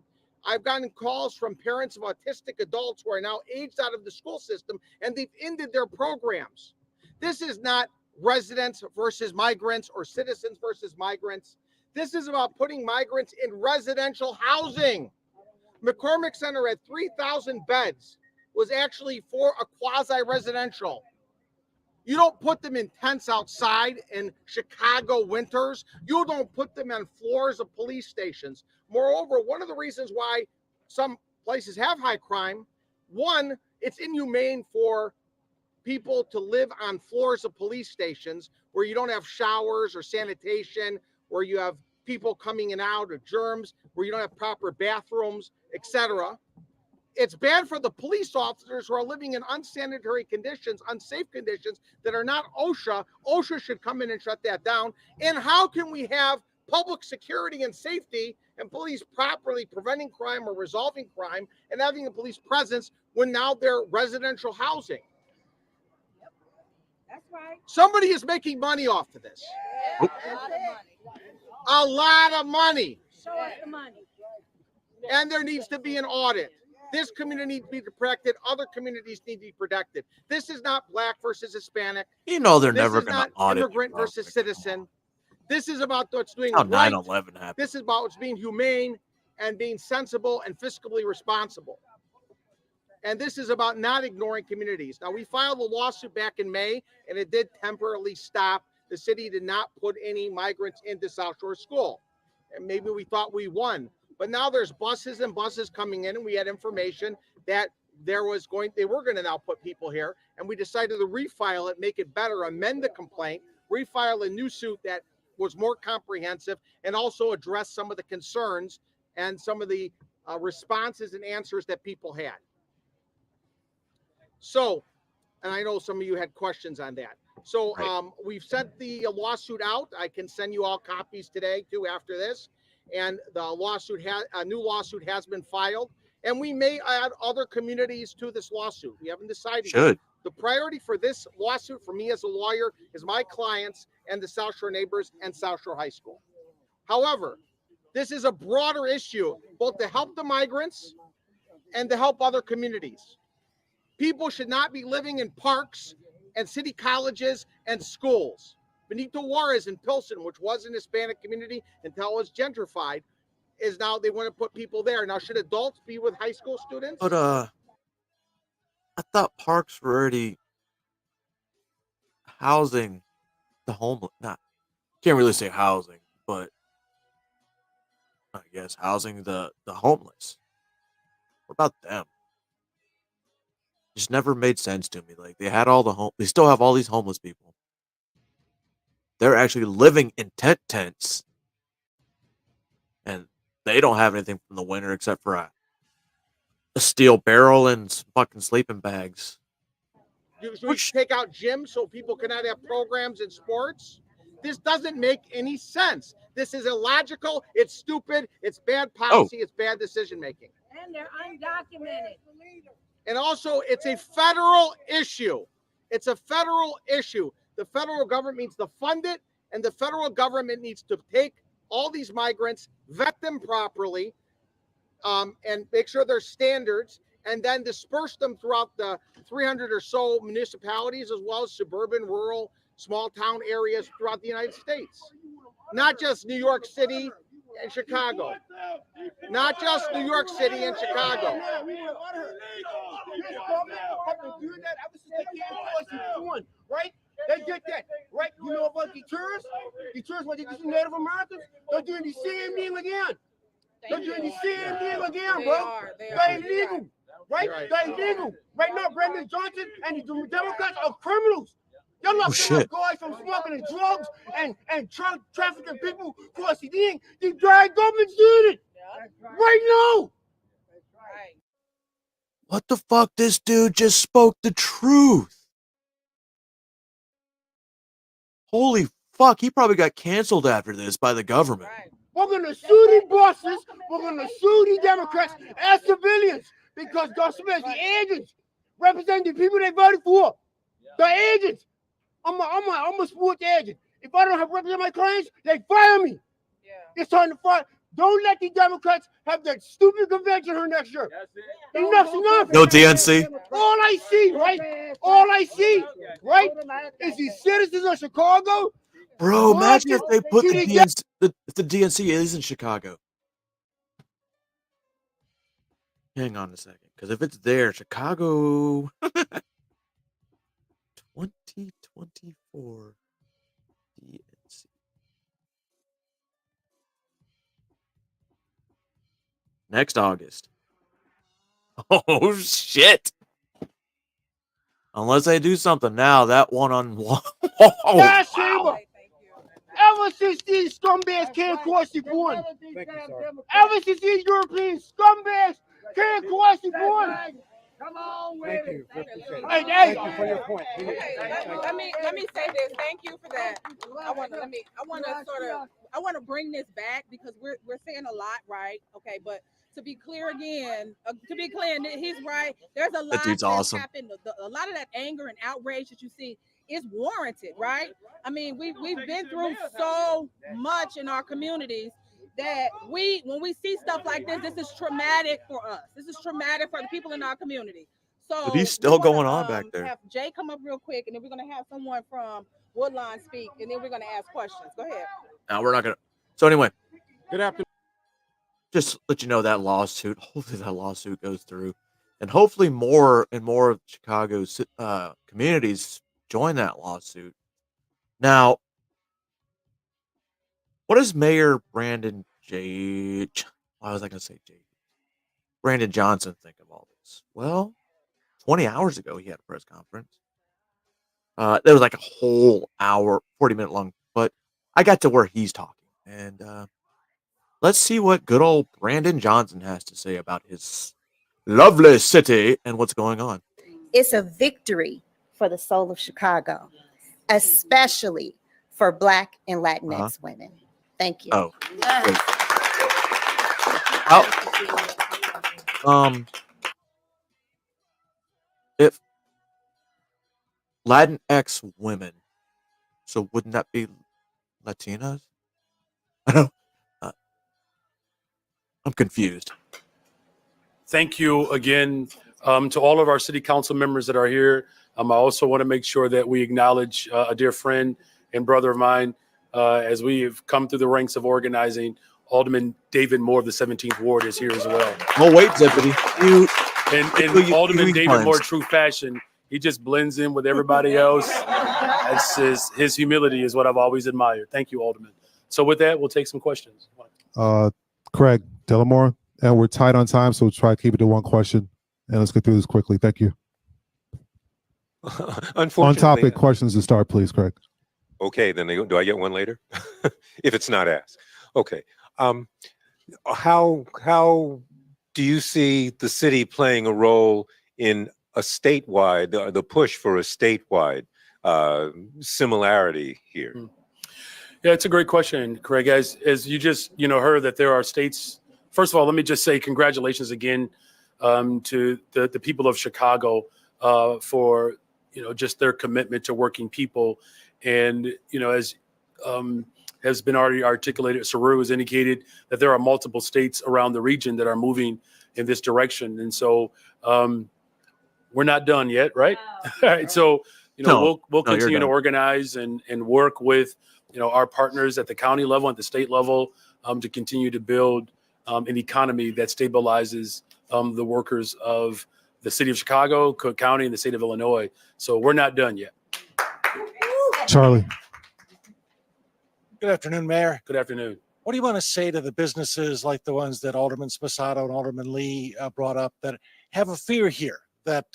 I've gotten calls from parents of autistic adults who are now aged out of the school system, and they've ended their programs. This is not residents versus migrants or citizens versus migrants. This is about putting migrants in residential housing. McCormick Center at 3,000 beds was actually for a quasi-residential. You don't put them in tents outside in Chicago winters. You don't put them on floors of police stations. Moreover, one of the reasons why some places have high crime, one, it's inhumane for people to live on floors of police stations where you don't have showers or sanitation, where you have people coming in and out of germs, where you don't have proper bathrooms, etc. It's bad for the police officers who are living in unsanitary conditions, unsafe conditions that are not OSHA. OSHA should come in and shut that down. And how can we have public security and safety and police properly preventing crime or resolving crime and having a police presence when now they're residential housing? That's right. Somebody is making money off of this. A lot of money. Show us the money. And there needs to be an audit. This community needs to be protected. Other communities need to be protected. This is not black versus Hispanic. You know they're This never is going not to audit. immigrant versus citizen. This is about what's doing How right. 9/11 happened. This is about what's being humane and being sensible and fiscally responsible. And this is about not ignoring communities. Now, we filed a lawsuit back in May, and it did temporarily stop. The city did not put any migrants into South Shore School. And maybe we thought we won. But now there's buses and buses coming in, and we had information that they were going to now put people here. And we decided to refile it, make it better, amend the complaint, refile a new suit that was more comprehensive, and also address some of the concerns and some of the responses and answers that people had. So, and I know some of you had questions on that. So we've sent the lawsuit out. I can send you all copies today too after this. And the lawsuit a new lawsuit has been filed. And we may add other communities to this lawsuit. We haven't decided. Should. The priority for this lawsuit for me as a lawyer is my clients and the South Shore neighbors and South Shore High School. However, this is a broader issue, both to help the migrants and to help other communities. People should not be living in parks and city colleges and schools. Benito Juarez in Pilsen, which was an Hispanic community until it was gentrified, is now they want to put people there. Now, should adults be with high school students? But I thought parks were already housing the homeless. Not can't really say housing, but I guess housing the homeless. What about them? Just never made sense to me. Like they had all they still have all these homeless people. They're actually living in tents, and they don't have anything from the winter except for a steel barrel and some fucking sleeping bags. Should we take out gyms so people cannot have programs in sports? This doesn't make any sense. This is illogical. It's stupid. It's bad policy. It's bad decision making. And they're undocumented. And also, it's a federal issue. It's a federal issue. The federal government needs to fund it, and the federal government needs to take all these migrants, vet them properly, and make sure there's standards, and then disperse them throughout the 300 or so municipalities, as well as suburban, rural, small town areas throughout the United States. Not just New York City and Chicago. Not just New York City and Chicago. Right? They did that, right? You know about the tourists? The tourists, what they did to Native Americans? They're doing the same thing again. They're doing the same thing again, bro. They're illegal, right? They're illegal. Right now, Brandon Johnson and the Democrats are criminals. They're not guys from smoking and drugs and trafficking people across the thing. The dry government's doing it right now. What the fuck? This dude just spoke the truth. Holy fuck, he probably got canceled after this by the government. We're going to sue the bosses. We're going to sue the Democrats as civilians because those the agents represent the people they voted for. The agents. I'm a sports agent. If I don't have represent my clients, they fire me. It's time to fire. Don't let the Democrats have that stupid convention here next year. Enough's enough. No DNC. All I see, right, is the citizens of Chicago. Bro, imagine if they put the DNC, if the DNC is in Chicago. Hang on a second, because if it's there, Chicago 2024 DNC. Next August. Oh shit. Unless they do something now, that one-on-one. Last chamber. Ever since these scumbags came across the border, ever since these European scumbags came across the border. Come on with it. Thank you for your point. Let me say this. Thank you for that. I want to bring this back because we're saying a lot, right? Okay, but to be clear again, he's right. There's a lot that dude's awesome. Happened. A lot of that anger and outrage that you see is warranted, right? I mean, we've been through so much in our communities that when we see stuff like this is traumatic for us. This is traumatic for the people in our community. So But he's still going on back there. Have Jay come up real quick, and then we're gonna have someone from Woodline speak, and then we're gonna ask questions. Go ahead. Now we're not gonna. So anyway, Good afternoon. just let you know that lawsuit. Hopefully that lawsuit goes through, and hopefully more and more of Chicago's communities join that lawsuit. Now, what does Mayor Brandon J? Why was I going to say J? Brandon Johnson think of all this? Well, 20 hours ago he had a press conference. That was like a whole hour, 40-minute long. But I got to where he's talking, and let's see what good old Brandon Johnson has to say about his lovely city and what's going on. It's a victory for the soul of Chicago, especially for Black and Latinx women. Thank you. Oh, great. If Latinx women, so wouldn't that be Latinas? I don't. I'm confused. Thank you again to all of our city council members that are here. I also want to make sure that we acknowledge a dear friend and brother of mine as we have come through the ranks of organizing. Alderman David Moore of the 17th Ward is here as well. Oh, wait, Deputy. And Alderman David Moore, true fashion, he just blends in with everybody else. That's his humility is what I've always admired. Thank you, Alderman. So with that, we'll take some questions. Craig Delamore, and we're tight on time, so we'll try to keep it to one question, and let's get through this quickly. Thank you. Unfortunately, on topic questions to start, please, Craig. Okay, then do I get one later? If it's not asked. Okay. How do you see the city playing a role in a statewide, the push for a statewide similarity here? Yeah, it's a great question, Craig. As you just heard that there are states. First of all, let me just say congratulations again to the people of Chicago for just their commitment to working people, and as has been already articulated, Saru has indicated that there are multiple states around the region that are moving in this direction, and so we're not done yet, right? All right, so we'll continue to organize and work with our partners at the county level, at the state level, to continue to build an economy that stabilizes the workers of the city of Chicago, Cook County, and the state of Illinois. So we're not done yet. Charlie. Good afternoon, Mayor. Good afternoon. What do you want to say to the businesses like the ones that Alderman Sposato and Alderman Lee brought up that have a fear here that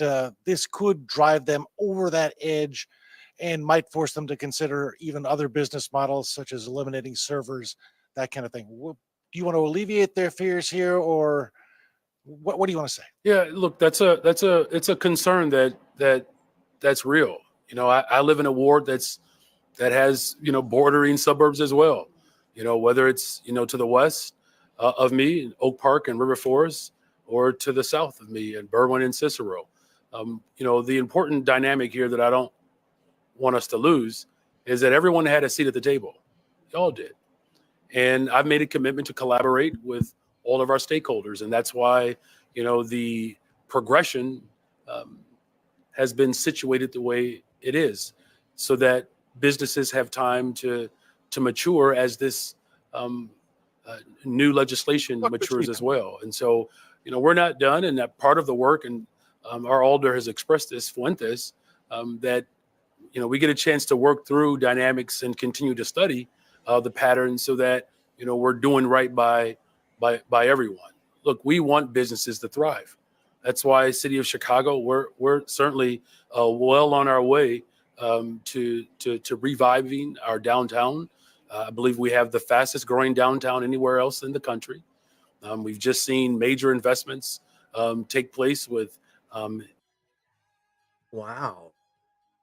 this could drive them over that edge and might force them to consider even other business models such as eliminating servers, that kind of thing? Do you want to alleviate their fears here, or what do you want to say? Yeah, look, it's a concern that's real. I live in a ward that has bordering suburbs as well. Whether it's to the west of me in Oak Park and River Forest, or to the south of me in Berwyn and Cicero. The important dynamic here that I don't want us to lose is that everyone had a seat at the table. Y'all did. And I've made a commitment to collaborate with all of our stakeholders. And that's why, the progression has been situated the way it is, so that businesses have time to mature as this new legislation matures as well. And so, we're not done. And that part of the work, and our alder has expressed this, Fuentes, that we get a chance to work through dynamics and continue to study the patterns so that we're doing right by everyone. Look, we want businesses to thrive. That's why City of Chicago, we're certainly well on our way to reviving our downtown. I believe we have the fastest growing downtown anywhere else in the country. We've just seen major investments take place with. Wow.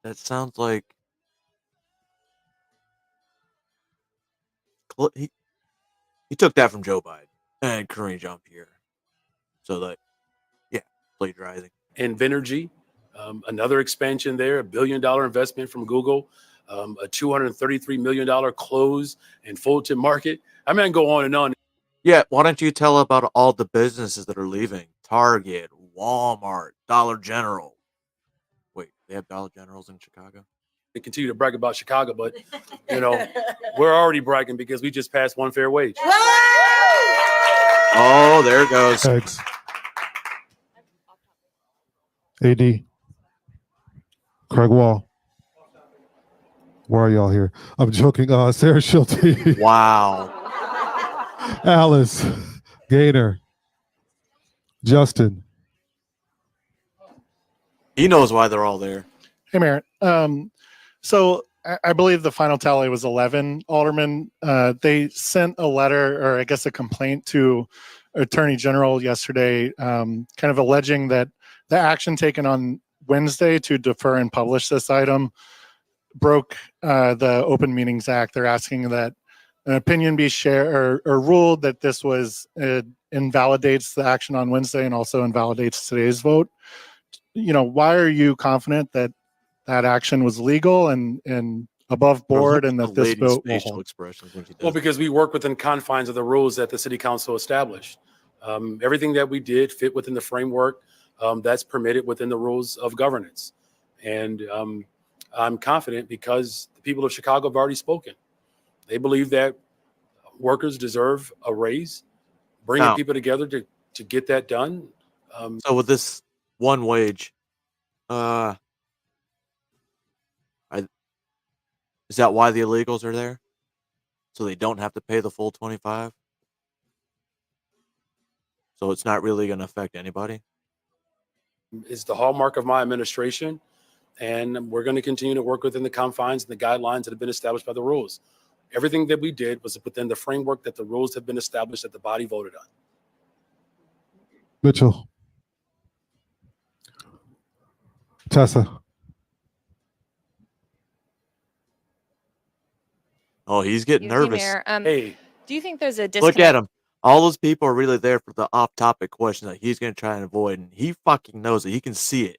That sounds like he took that from Joe Biden and Karine Jean-Pierre. So plagiarizing. And Venergy, another expansion there, $1 billion investment from Google, a $233 million close in Fulton Market. I mean, I can go on and on. Yeah, why don't you tell about all the businesses that are leaving? Target, Walmart, Dollar General. Wait, they have Dollar Generals in Chicago? They continue to brag about Chicago, but we're already bragging because we just passed one fair wage. Oh, there it goes. Thanks. AD. Craig Wall. Why are y'all here? I'm joking. Sarah Schulte. Wow. Alice. Gaynor. Justin. He knows why they're all there. Hey, Mayor. So I believe the final tally was 11 aldermen. They sent a letter, or I guess a complaint, to Attorney General yesterday, kind of alleging that the action taken on Wednesday to defer and publish this item broke the Open Meetings Act. They're asking that an opinion be shared or ruled that this was invalidates the action on Wednesday and also invalidates today's vote. Why are you confident that that action was legal and above board, and that this vote will hold? Well, because we work within confines of the rules that the city council established. Everything that we did fit within the framework that's permitted within the rules of governance. And I'm confident because the people of Chicago have already spoken. They believe that workers deserve a raise, bringing Now- people together to get that done. So with this one wage, is that why the illegals are there? So they don't have to pay the full 25? So it's not really going to affect anybody? Is the hallmark of my administration, and we're going to continue to work within the confines and the guidelines that have been established by the rules. Everything that we did was within the framework that the rules have been established that the body voted on. Mitchell. Tessa. Oh, he's getting nervous. Mayor, Hey, do you think there's a disconnect? Look at him. All those people are really there for the off-topic question that he's going to try and avoid, and he fucking knows it. He can see it.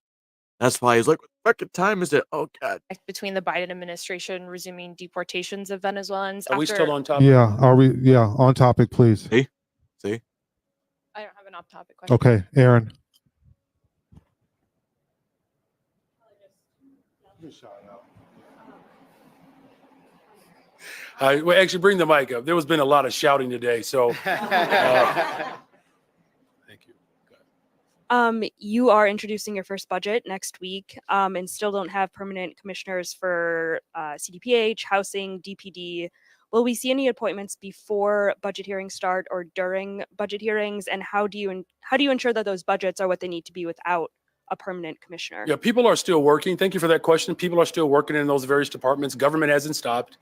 That's why he's like, what fucking time is it? Oh, God. Between the Biden administration resuming deportations of Venezuelans? Are we after- still on topic? Yeah. Are we? Yeah. On topic, please. See? I don't have an off-topic question. Okay, Aaron. Well, actually, bring the mic up. There has been a lot of shouting today, so You are introducing your first budget next week, and still don't have permanent commissioners for CDPH, housing, DPD. Will we see any appointments before budget hearings start or during budget hearings? And how do you ensure that those budgets are what they need to be without a permanent commissioner? yeah, people are still working. Thank you for that question. People are still working in those various departments. Government hasn't stopped.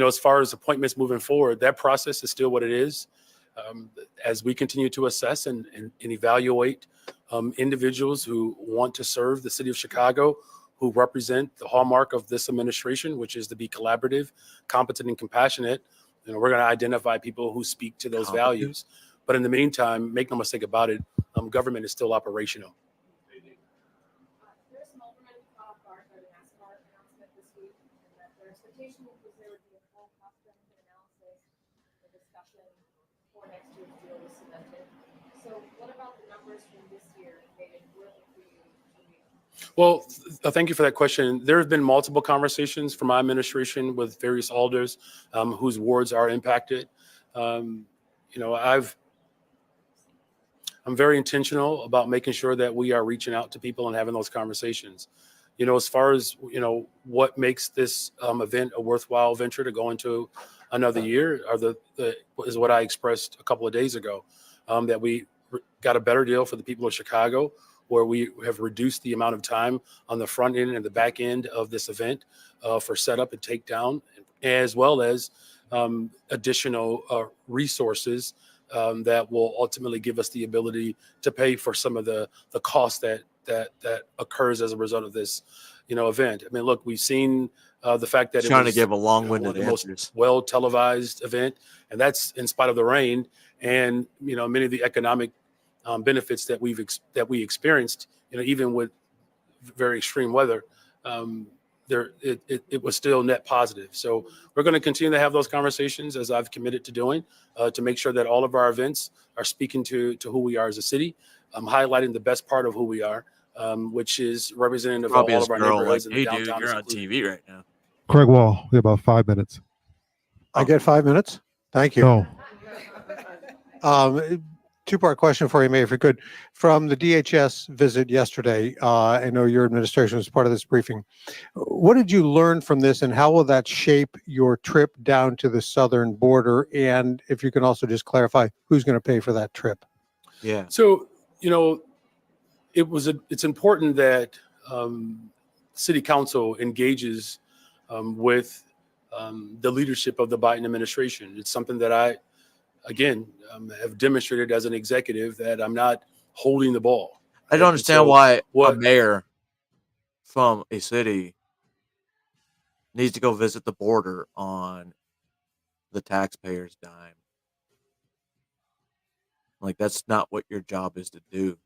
As far as appointments moving forward, that process is still what it is. As we continue to assess and evaluate individuals who want to serve the city of Chicago, who represent the hallmark of this administration, which is to be collaborative, competent, and compassionate, we're going to identify people who speak to those values. But in the meantime, make no mistake about it, government is still operational. Well, thank you for that question. There have been multiple conversations from my administration with various alders whose wards are impacted. I'm very intentional about making sure that we are reaching out to people and having those conversations. As far as, what makes this event a worthwhile venture to go into another year is what I expressed a couple of days ago, that we got a better deal for the people of Chicago, where we have reduced the amount of time on the front end and the back end of this event for setup and takedown, as well as additional resources that will ultimately give us the ability to pay for some of the cost that occurs as a result of this, event. I mean, look, we've seen the fact that Trying to give a long-winded the most answers. well televised event, and that's in spite of the rain and many of the economic benefits that we experienced, even with very extreme weather. it was still net positive. So we're going to continue to have those conversations, as I've committed to doing, to make sure that all of our events are speaking to who we are as a city, highlighting the best part of who we are, which is representative of all of our neighborhoods in the hey, downtown. dude, you're on included. TV right now. Craig Wall, we have about 5 minutes. I get 5 minutes? Thank you. No. Two-part question for you, Mayor, if you could. From the DHS visit yesterday, I know your administration was part of this briefing. What did you learn from this, and how will that shape your trip down to the southern border? And if you can also just clarify, who's going to pay for that trip? Yeah. So, it's important that City Council engages with the leadership of the Biden administration. It's something that I, again, have demonstrated as an executive that I'm not holding the ball. I don't understand why a mayor from a city needs to go visit the border on the taxpayer's dime. Like, that's not what your job is to do.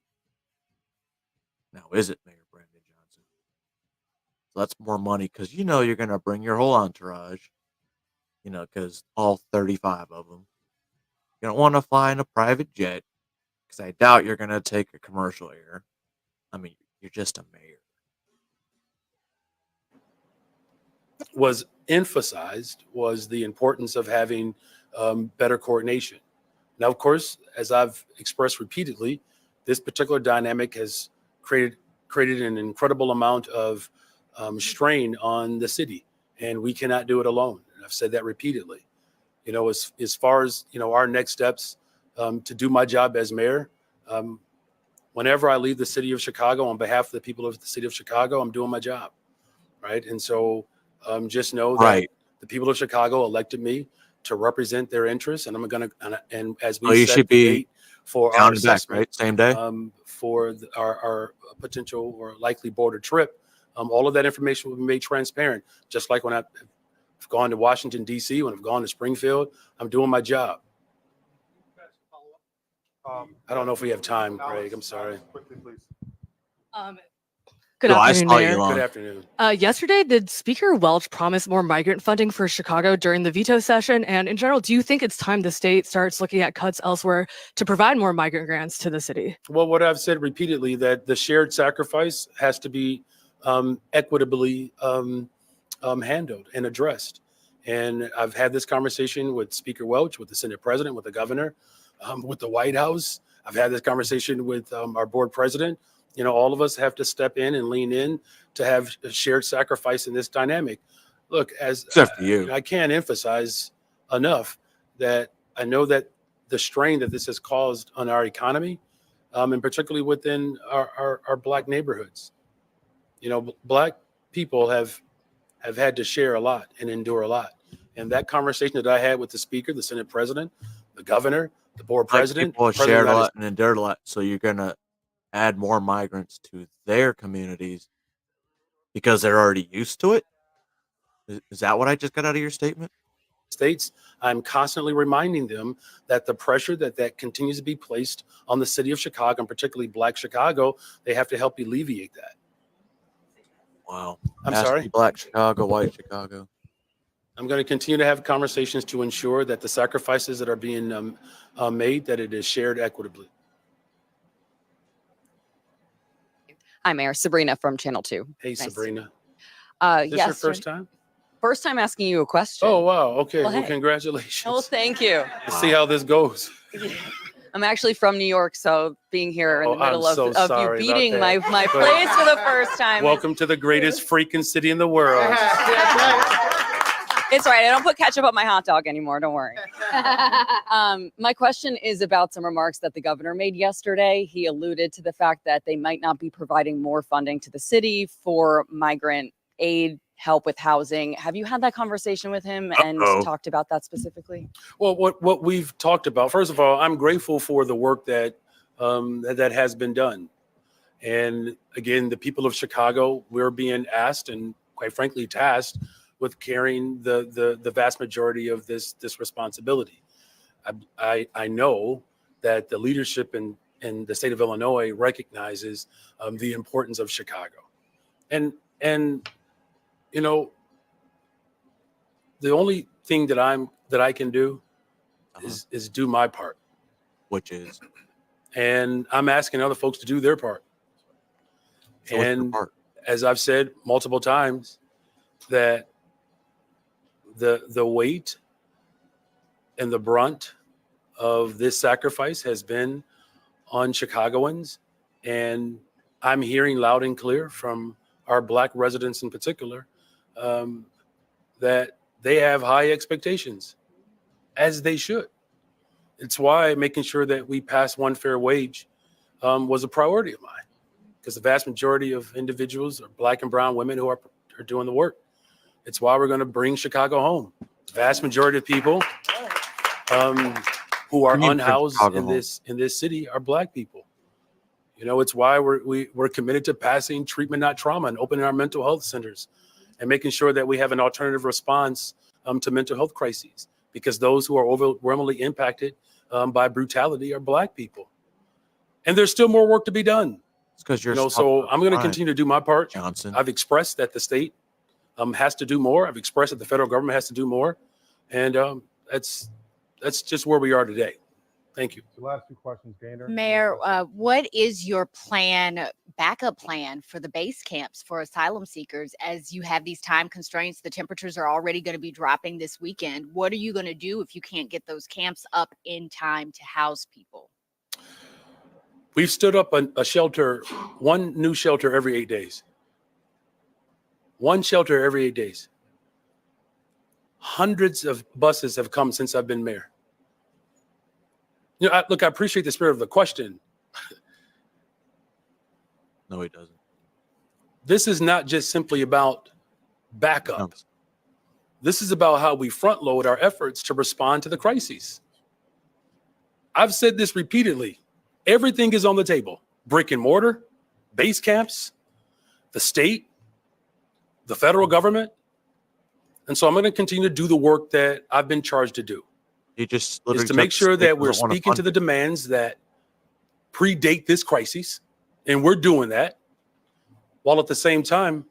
Now, is it, Mayor Brandon Johnson? So that's more money, because you're going to bring your whole entourage, because all 35 of them. You don't want to fly in a private jet, because I doubt you're going to take a commercial air. I mean, you're just a mayor. Was emphasized was the importance of having better coordination. Now, of course, as I've expressed repeatedly, this particular dynamic has created an incredible amount of strain on the city, and we cannot do it alone. And I've said that repeatedly. As far as our next steps to do my job as mayor, whenever I leave the city of Chicago on behalf of the people of the city of Chicago, I'm doing my job, right? And so just know that the people of Chicago elected me to represent their interests, and I'm going to, and as we you set should the be date for our counting back, assessment, right? Same day? For our potential or likely border trip, all of that information will be made transparent. Just like when I've gone to Washington, D.C., when I've gone to Springfield, I'm doing my job. I don't know if we have time, Craig. I'm sorry. Good No, I afternoon, saw you Mayor. long. Good afternoon. Yesterday, did Speaker Welch promise more migrant funding for Chicago during the veto session? And in general, do you think it's time the state starts looking at cuts elsewhere to provide more migrant grants to the city? Well, what I've said repeatedly, that the shared sacrifice has to be equitably handled and addressed. And I've had this conversation with Speaker Welch, with the Senate President, with the governor, with the White House. I've had this conversation with our board president. All of us have to step in and lean in to have a shared sacrifice in this dynamic. Look, except for you, I can't emphasize enough that I know that the strain that this has caused on our economy, and particularly within our Black neighborhoods. Black people have had to share a lot and endure a lot. And that conversation that I had with the Speaker, the Senate President, the governor, the board president, people have President shared a of the lot and endured a lot. So you're going to add more migrants to their communities because they're already used to it? Is that what I just got out of your statement? States, I'm constantly reminding them that the pressure that continues to be placed on the city of Chicago, and particularly Black Chicago, they have to help alleviate that. Wow. I'm Has to sorry? be Black Chicago, white Chicago. I'm going to continue to have conversations to ensure that the sacrifices that are being made, that it is shared equitably. Hi, Mayor. Sabrina from Channel 2. Hey, Nice. Sabrina. Is This your first time? First time asking you a question. Oh, wow. Okay. Well, Well, hey. congratulations. Oh, thank you. Let's see how this goes. I'm actually from New York, so being here in Oh, the middle I'm so of you sorry about beating that. my But place for the first time. Welcome to the greatest freaking city in the world. It's all right. I don't put ketchup on my hot dog anymore. Don't worry. My question is about some remarks that the governor made yesterday. He alluded to the fact that they might not be providing more funding to the city for migrant aid, help with housing. Have you had that conversation with him and talked about that specifically? Well, what we've talked about, first of all, I'm grateful for the work that that has been done. And again, the people of Chicago, we're being asked and quite frankly tasked with carrying the vast majority of this responsibility. I know that the leadership in the state of Illinois recognizes the importance of Chicago. And you know, the only thing that I can do is do my part, which is, and I'm asking other folks to do their part. So what's your And part? as I've said multiple times, that the weight and the brunt of this sacrifice has been on Chicagoans, and I'm hearing loud and clear from our Black residents in particular that they have high expectations, as they should. It's why making sure that we pass one fair wage was a priority of mine, because the vast majority of individuals are Black and brown women who are doing the work. It's why we're going to bring Chicago home. The vast majority of people who are You mean bring unhoused Chicago in this city are Black people. You know, it's why we're committed to passing treatment, not trauma, and opening our mental health centers and making sure that we have an alternative response to mental health crises, because those who are overwhelmingly impacted by brutality are Black people. And there's still more work to be done. It's because you're So I'm going to crime, continue to do my part. Johnson. I've expressed that the state has to do more. I've expressed that the federal government has to do more. And that's just where we are today. Thank you. The last two questions, Gaynor. Mayor, what is your backup plan for the base camps for asylum seekers as you have these time constraints? The temperatures are already going to be dropping this weekend. What are you going to do if you can't get those camps up in time to house people? We've stood up a shelter, one new shelter every 8 days. One shelter every 8 days. Hundreds of buses have come since I've been mayor. You know, I appreciate the spirit of the question. No, he doesn't. This is not just simply about backup. This is about how we front load our efforts to respond to the crises. I've said this repeatedly. Everything is on the table. Brick and mortar, base camps, the state, the federal government. And so I'm going to continue to do the work that I've been charged to do. He just Is to make sure that we're speaking to the demands that predate this crisis, and we're doing that, while at the same time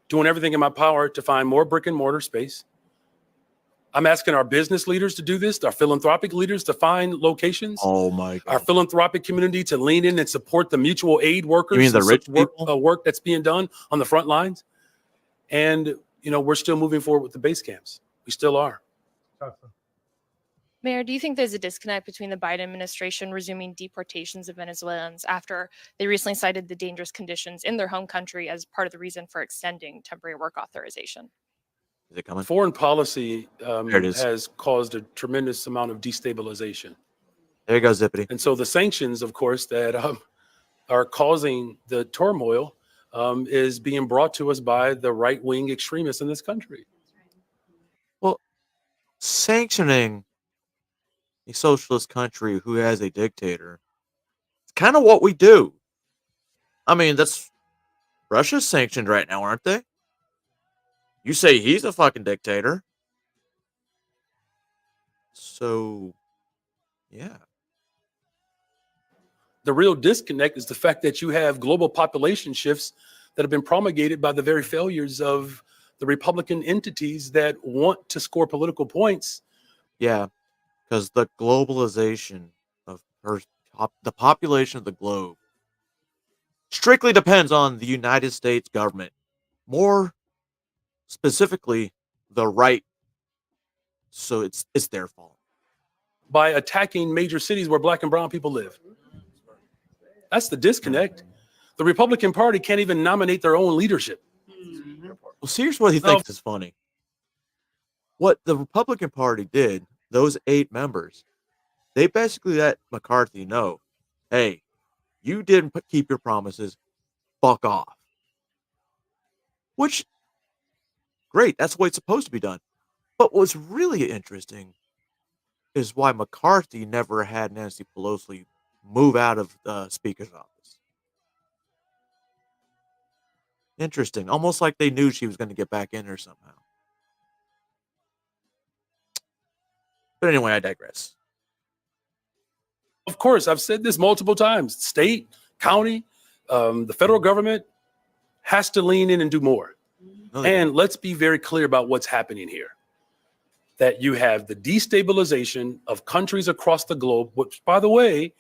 doing everything in my power to find more brick and mortar space. I'm asking our business leaders to do this, our philanthropic leaders to find locations. Oh my God. Our philanthropic community to lean in and support the mutual aid workers. You mean the and rich support, people? work that's being done on the front lines. And, you know, we're still moving forward with the base camps. We still are. Mayor, do you think there's a disconnect between the Biden administration resuming deportations of Venezuelans after they recently cited the dangerous conditions in their home country as part of the reason for extending temporary work authorization? Is it coming? Foreign policy There it is. has caused a tremendous amount of destabilization. There you go, Zippity. And so the sanctions, of course, that are causing the turmoil is being brought to us by the right-wing extremists in this country. Well, sanctioning a socialist country who has a dictator, it's kind of what we do. I mean, that's Russia's sanctioned right now, aren't they? You say he's a fucking dictator. So, yeah. The real disconnect is the fact that you have global population shifts that have been promulgated by the very failures of the Republican entities that want to score political points. Yeah, because the globalization of the population of the globe strictly depends on the United States government. More specifically, the right. So it's their fault. By attacking major cities where Black and brown people live. That's the disconnect. The Republican Party can't even nominate their own leadership. Well, see, here's what he thinks is funny. What the Republican Party did, those 8 members, they basically let McCarthy know, hey, you didn't keep your promises, fuck off. Which, great, that's the way it's supposed to be done. But what's really interesting is why McCarthy never had Nancy Pelosi move out of the Speaker's office. Interesting. Almost like they knew she was going to get back in there somehow. But anyway, I digress. Of course, I've said this multiple times. State, county, the federal government has to lean in and do more. And let's be very clear about what's happening here. That you have the destabilization of countries across the globe, which, by the way,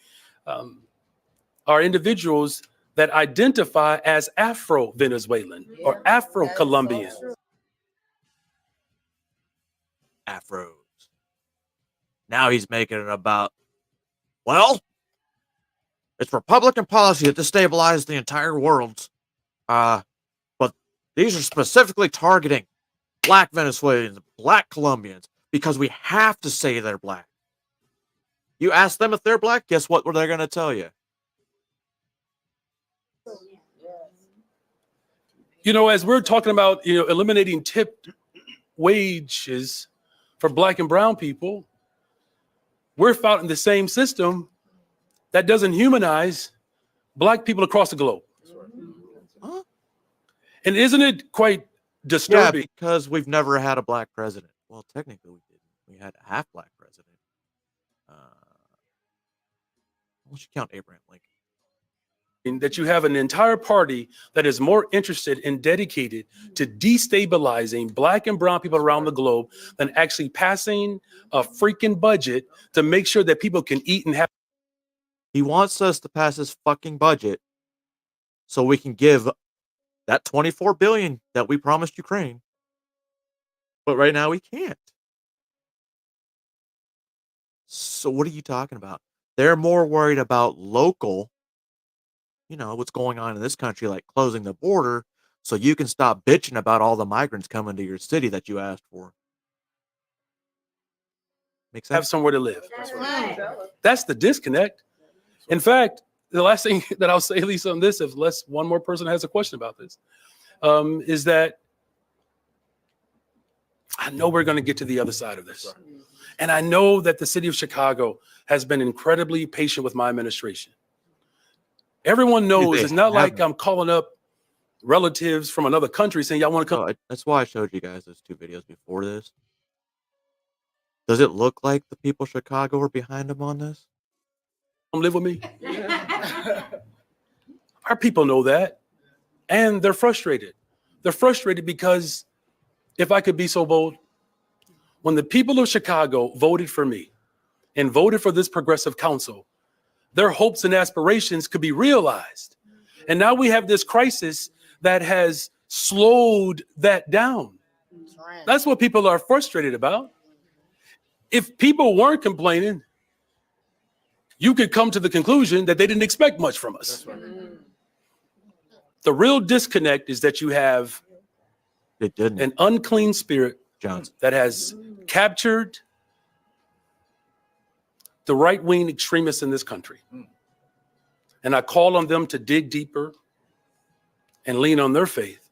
are individuals that identify as Afro-Venezuelan or Afro-Colombian. Afros. Now he's making it about, well, it's Republican policy that destabilized the entire world. But these are specifically targeting Black Venezuelans, Black Colombians, because we have to say they're Black. You ask them if they're Black, guess what they're going to tell you? You know, as we're talking about, eliminating tipped wages for Black and brown people, we're fighting the same system that doesn't humanize Black people across the globe. Huh? And isn't it quite disturbing? Yeah, because we've never had a Black president. Well, technically we didn't. We had a half Black president. Unless you count Abraham Lincoln. That you have an entire party that is more interested and dedicated to destabilizing Black and brown people around the globe than actually passing a freaking budget to make sure that people can eat and have. He wants us to pass his fucking budget so we can give that $24 billion that we promised Ukraine. But right now we can't. So what are you talking about? They're more worried about local, what's going on in this country, like closing the border so you can stop bitching about all the migrants coming to your city that you asked for. Makes sense? Have somewhere to live. That's the disconnect. In fact, the last thing that I'll say, at least on this, unless one more person has a question about this, is that I know we're going to get to the other side of this. And I know that the city of Chicago has been incredibly patient with my administration. Everyone knows it's not like I'm calling up relatives from another country saying, y'all want to come. That's why I showed you guys those 2 videos before this. Does it look like the people of Chicago are behind them on this? Come live with me. Our people know that. And they're frustrated. They're frustrated because, if I could be so bold, when the people of Chicago voted for me and voted for this progressive council, their hopes and aspirations could be realized. And now we have this crisis that has slowed that down. That's what people are frustrated about. If people weren't complaining, you could come to the conclusion that they didn't expect much from us. The real disconnect is that you have an unclean spirit that has captured the right-wing extremists in this country. And I call on them to dig deeper and lean on their faith.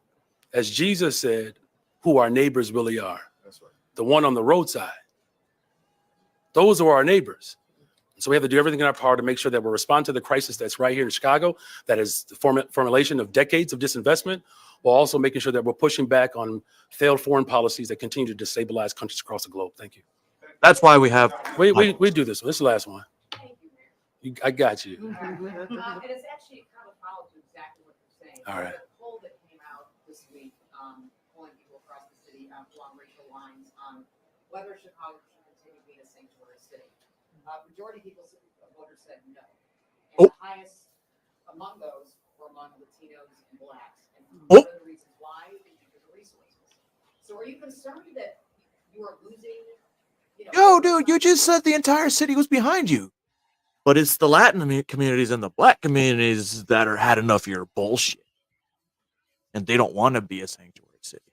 As Jesus said, who our neighbors really are. That's right. The one on the roadside. Those are our neighbors. So we have to do everything in our power to make sure that we respond to the crisis that's right here in Chicago, that is the formulation of decades of disinvestment, while also making sure that we're pushing back on failed foreign policies that continue to destabilize countries across the globe. Thank you. That's why we have. We do this one. This is the last one. I got you. It is actually kind of follow to exactly what you're saying. All right. The poll that came out this week, polling people across the city along racial lines on whether Chicago should continue being a sanctuary city. Majority of people, voters said no. And the highest among those were among Latinos and Blacks. And one of the reasons why is because of resources. So are you concerned that you are losing? Yo, dude, you just said the entire city was behind you. But it's the Latin communities and the Black communities that are had enough of your bullshit. And they don't want to be a sanctuary city.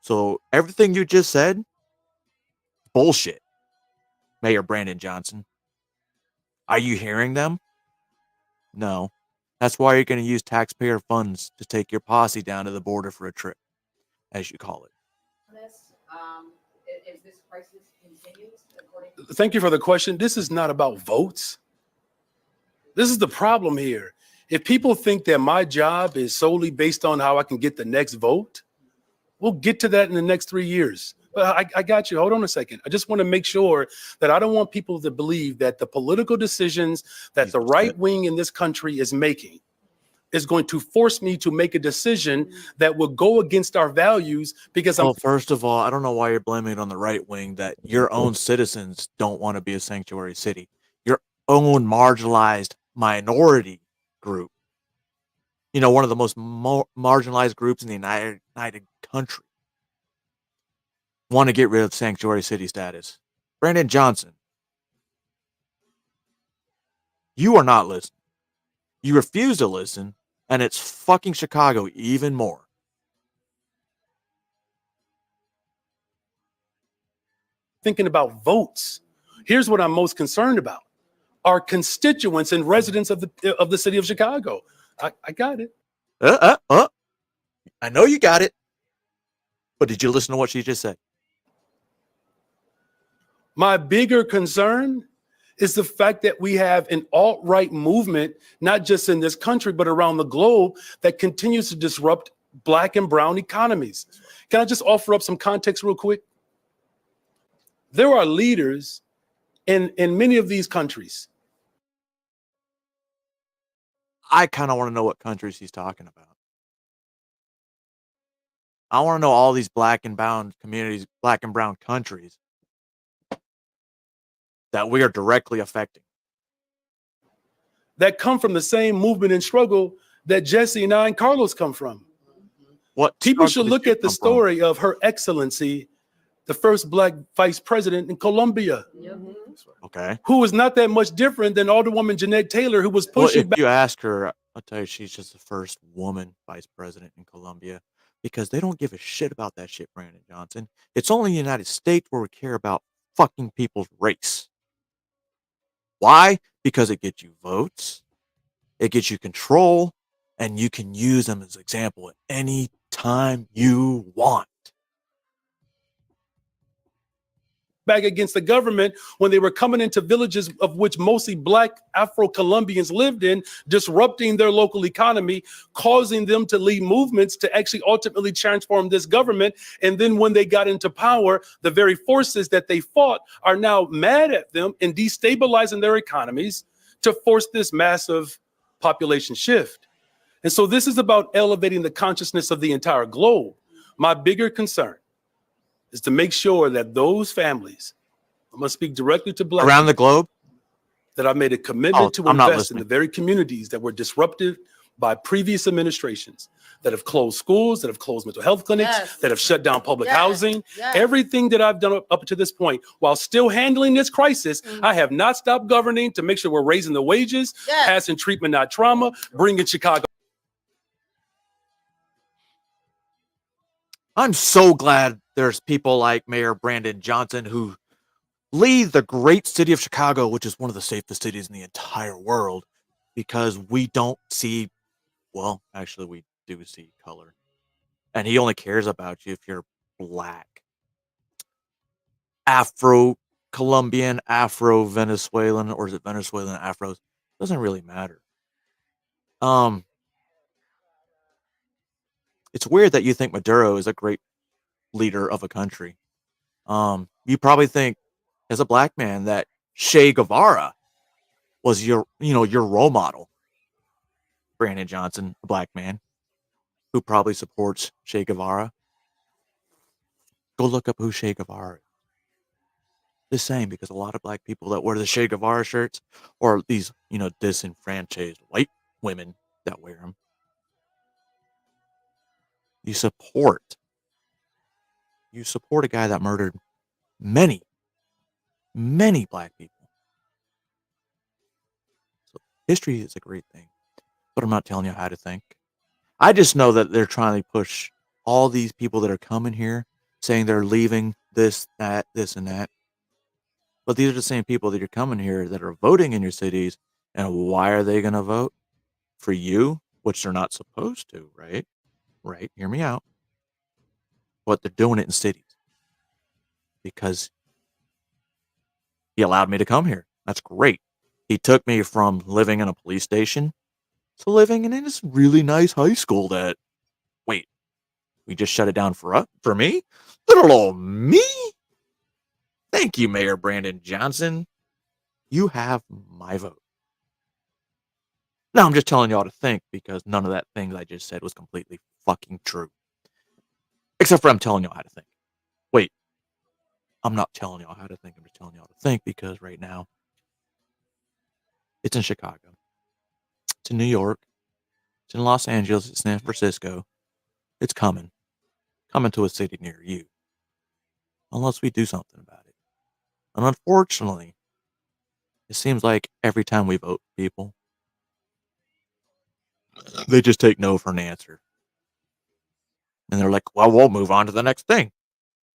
So everything you just said, bullshit. Mayor Brandon Johnson. Are you hearing them? No. That's why you're going to use taxpayer funds to take your posse down to the border for a trip, as you call it. Is this crisis continues? Thank you for the question. This is not about votes. This is the problem here. If people think that my job is solely based on how I can get the next vote, we'll get to that in the next 3 years. But I got you. Hold on a second. I just want to make sure that I don't want people to believe that the political decisions that the right wing in this country is making is going to force me to make a decision that will go against our values because Well, first of all, I don't know why you're blaming it on the right wing that your own citizens don't want to be a sanctuary city. Your own marginalized minority group, you know, one of the most marginalized groups in the United country, want to get rid of sanctuary city status. Brandon Johnson, you are not listening. You refuse to listen, and it's fucking Chicago even more. thinking about votes. Here's what I'm most concerned about: our constituents and residents of the city of Chicago. I got it. I know you got it, but did you listen to what she just said? My bigger concern is the fact that we have an alt-right movement, not just in this country, but around the globe, that continues to disrupt Black and brown economies. Can I just offer up some context real quick? There are leaders in many of these countries. I kind of want to know what countries he's talking about. I want to know all these Black and brown communities, Black and brown countries that we are directly affecting. That come from the same movement and struggle that Jesse and I and Carlos come from. What people should look at the story of Her Excellency, the first Black vice president in Colombia. Okay. Who was not that much different than Alderwoman Jeanette Taylor, who was pushing if you ask her, I'll tell you, she's just the first woman vice president in Colombia, because they don't give a shit about that shit, Brandon Johnson. It's only the United States where we care about fucking people's race. Why? Because it gets you votes, it gets you control, and you can use them as an example at any time you want. back against the government when they were coming into villages of which mostly Black Afro-Colombians lived in, disrupting their local economy, causing them to lead movements to actually ultimately transform this government. And then when they got into power, the very forces that they fought are now mad at them and destabilizing their economies to force this massive population shift. And so this is about elevating the consciousness of the entire globe. My bigger concern is to make sure that those families, I'm going to speak directly to Black around the globe, that I made a commitment to I'm not invest in listening. the very communities that were disrupted by previous administrations, that have closed schools, that have closed mental health clinics, Yes. that have shut down public Yes. housing. Yes. Everything that I've done up to this point, while still handling this crisis, I have not stopped governing to make sure we're raising the wages, Yes. passing treatment, not trauma, bringing Chicago. I'm so glad there's people like Mayor Brandon Johnson who lead the great city of Chicago, which is one of the safest cities in the entire world, because we don't see, well, actually we do see color. And he only cares about you if you're Black, Afro-Colombian, Afro-Venezuelan, or is it Venezuelan Afros? Doesn't really matter. It's weird that you think Maduro is a great leader of a country. You probably think, as a Black man, that Che Guevara was your role model. Brandon Johnson, a Black man who probably supports Che Guevara. Go look up who Che Guevara is. The same, because a lot of Black people that wear the Che Guevara shirts, or these, disenfranchised white women that wear them, you support a guy that murdered many Black people. So history is a great thing, but I'm not telling you how to think. I just know that they're trying to push all these people that are coming here, saying they're leaving this, that, this, and that. But these are the same people that are coming here that are voting in your cities. And why are they going to vote for you? Which they're not supposed to, right? Right. Hear me out. But they're doing it in cities because he allowed me to come here. That's great. He took me from living in a police station to living in this really nice high school that, wait, we just shut it down for me? Little old me? Thank you, Mayor Brandon Johnson. You have my vote. Now I'm just telling y'all to think because none of that things I just said was completely fucking true. Except for I'm telling y'all how to think. Wait, I'm not telling y'all how to think. I'm just telling y'all to think because right now it's in Chicago. It's in New York. It's in Los Angeles. It's San Francisco. It's coming. Coming to a city near you. Unless we do something about it. And unfortunately, it seems like every time we vote people, they just take no for an answer. And they're like, well, we'll move on to the next thing.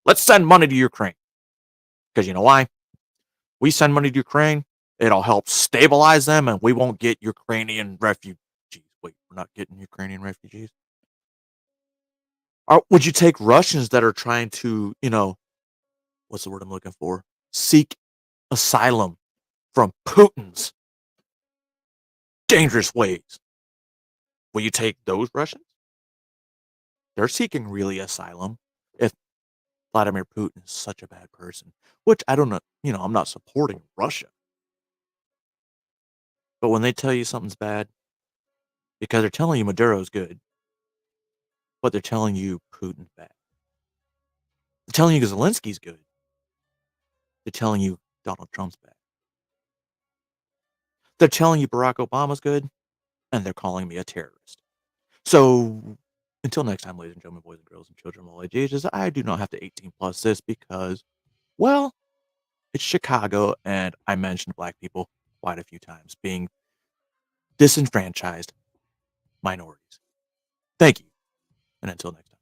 Let's send money to Ukraine. Because you know why? We send money to Ukraine, it'll help stabilize them, and we won't get Ukrainian refugees. Wait, we're not getting Ukrainian refugees? Or would you take Russians that are trying to, what's the word I'm looking for? Seek asylum from Putin's dangerous ways. Will you take those Russians? They're seeking really asylum if Vladimir Putin is such a bad person, which I don't know, I'm not supporting Russia. But when they tell you something's bad, because they're telling you Maduro's good, but they're telling you Putin's bad. They're telling you Zelensky's good. They're telling you Donald Trump's bad. They're telling you Barack Obama's good, and they're calling me a terrorist. So until next time, ladies and gentlemen, boys and girls, and children of all ages, I do not have to 18 plus this because, well, it's Chicago, and I mentioned black people quite a few times being disenfranchised minorities. Thank you, and until next time.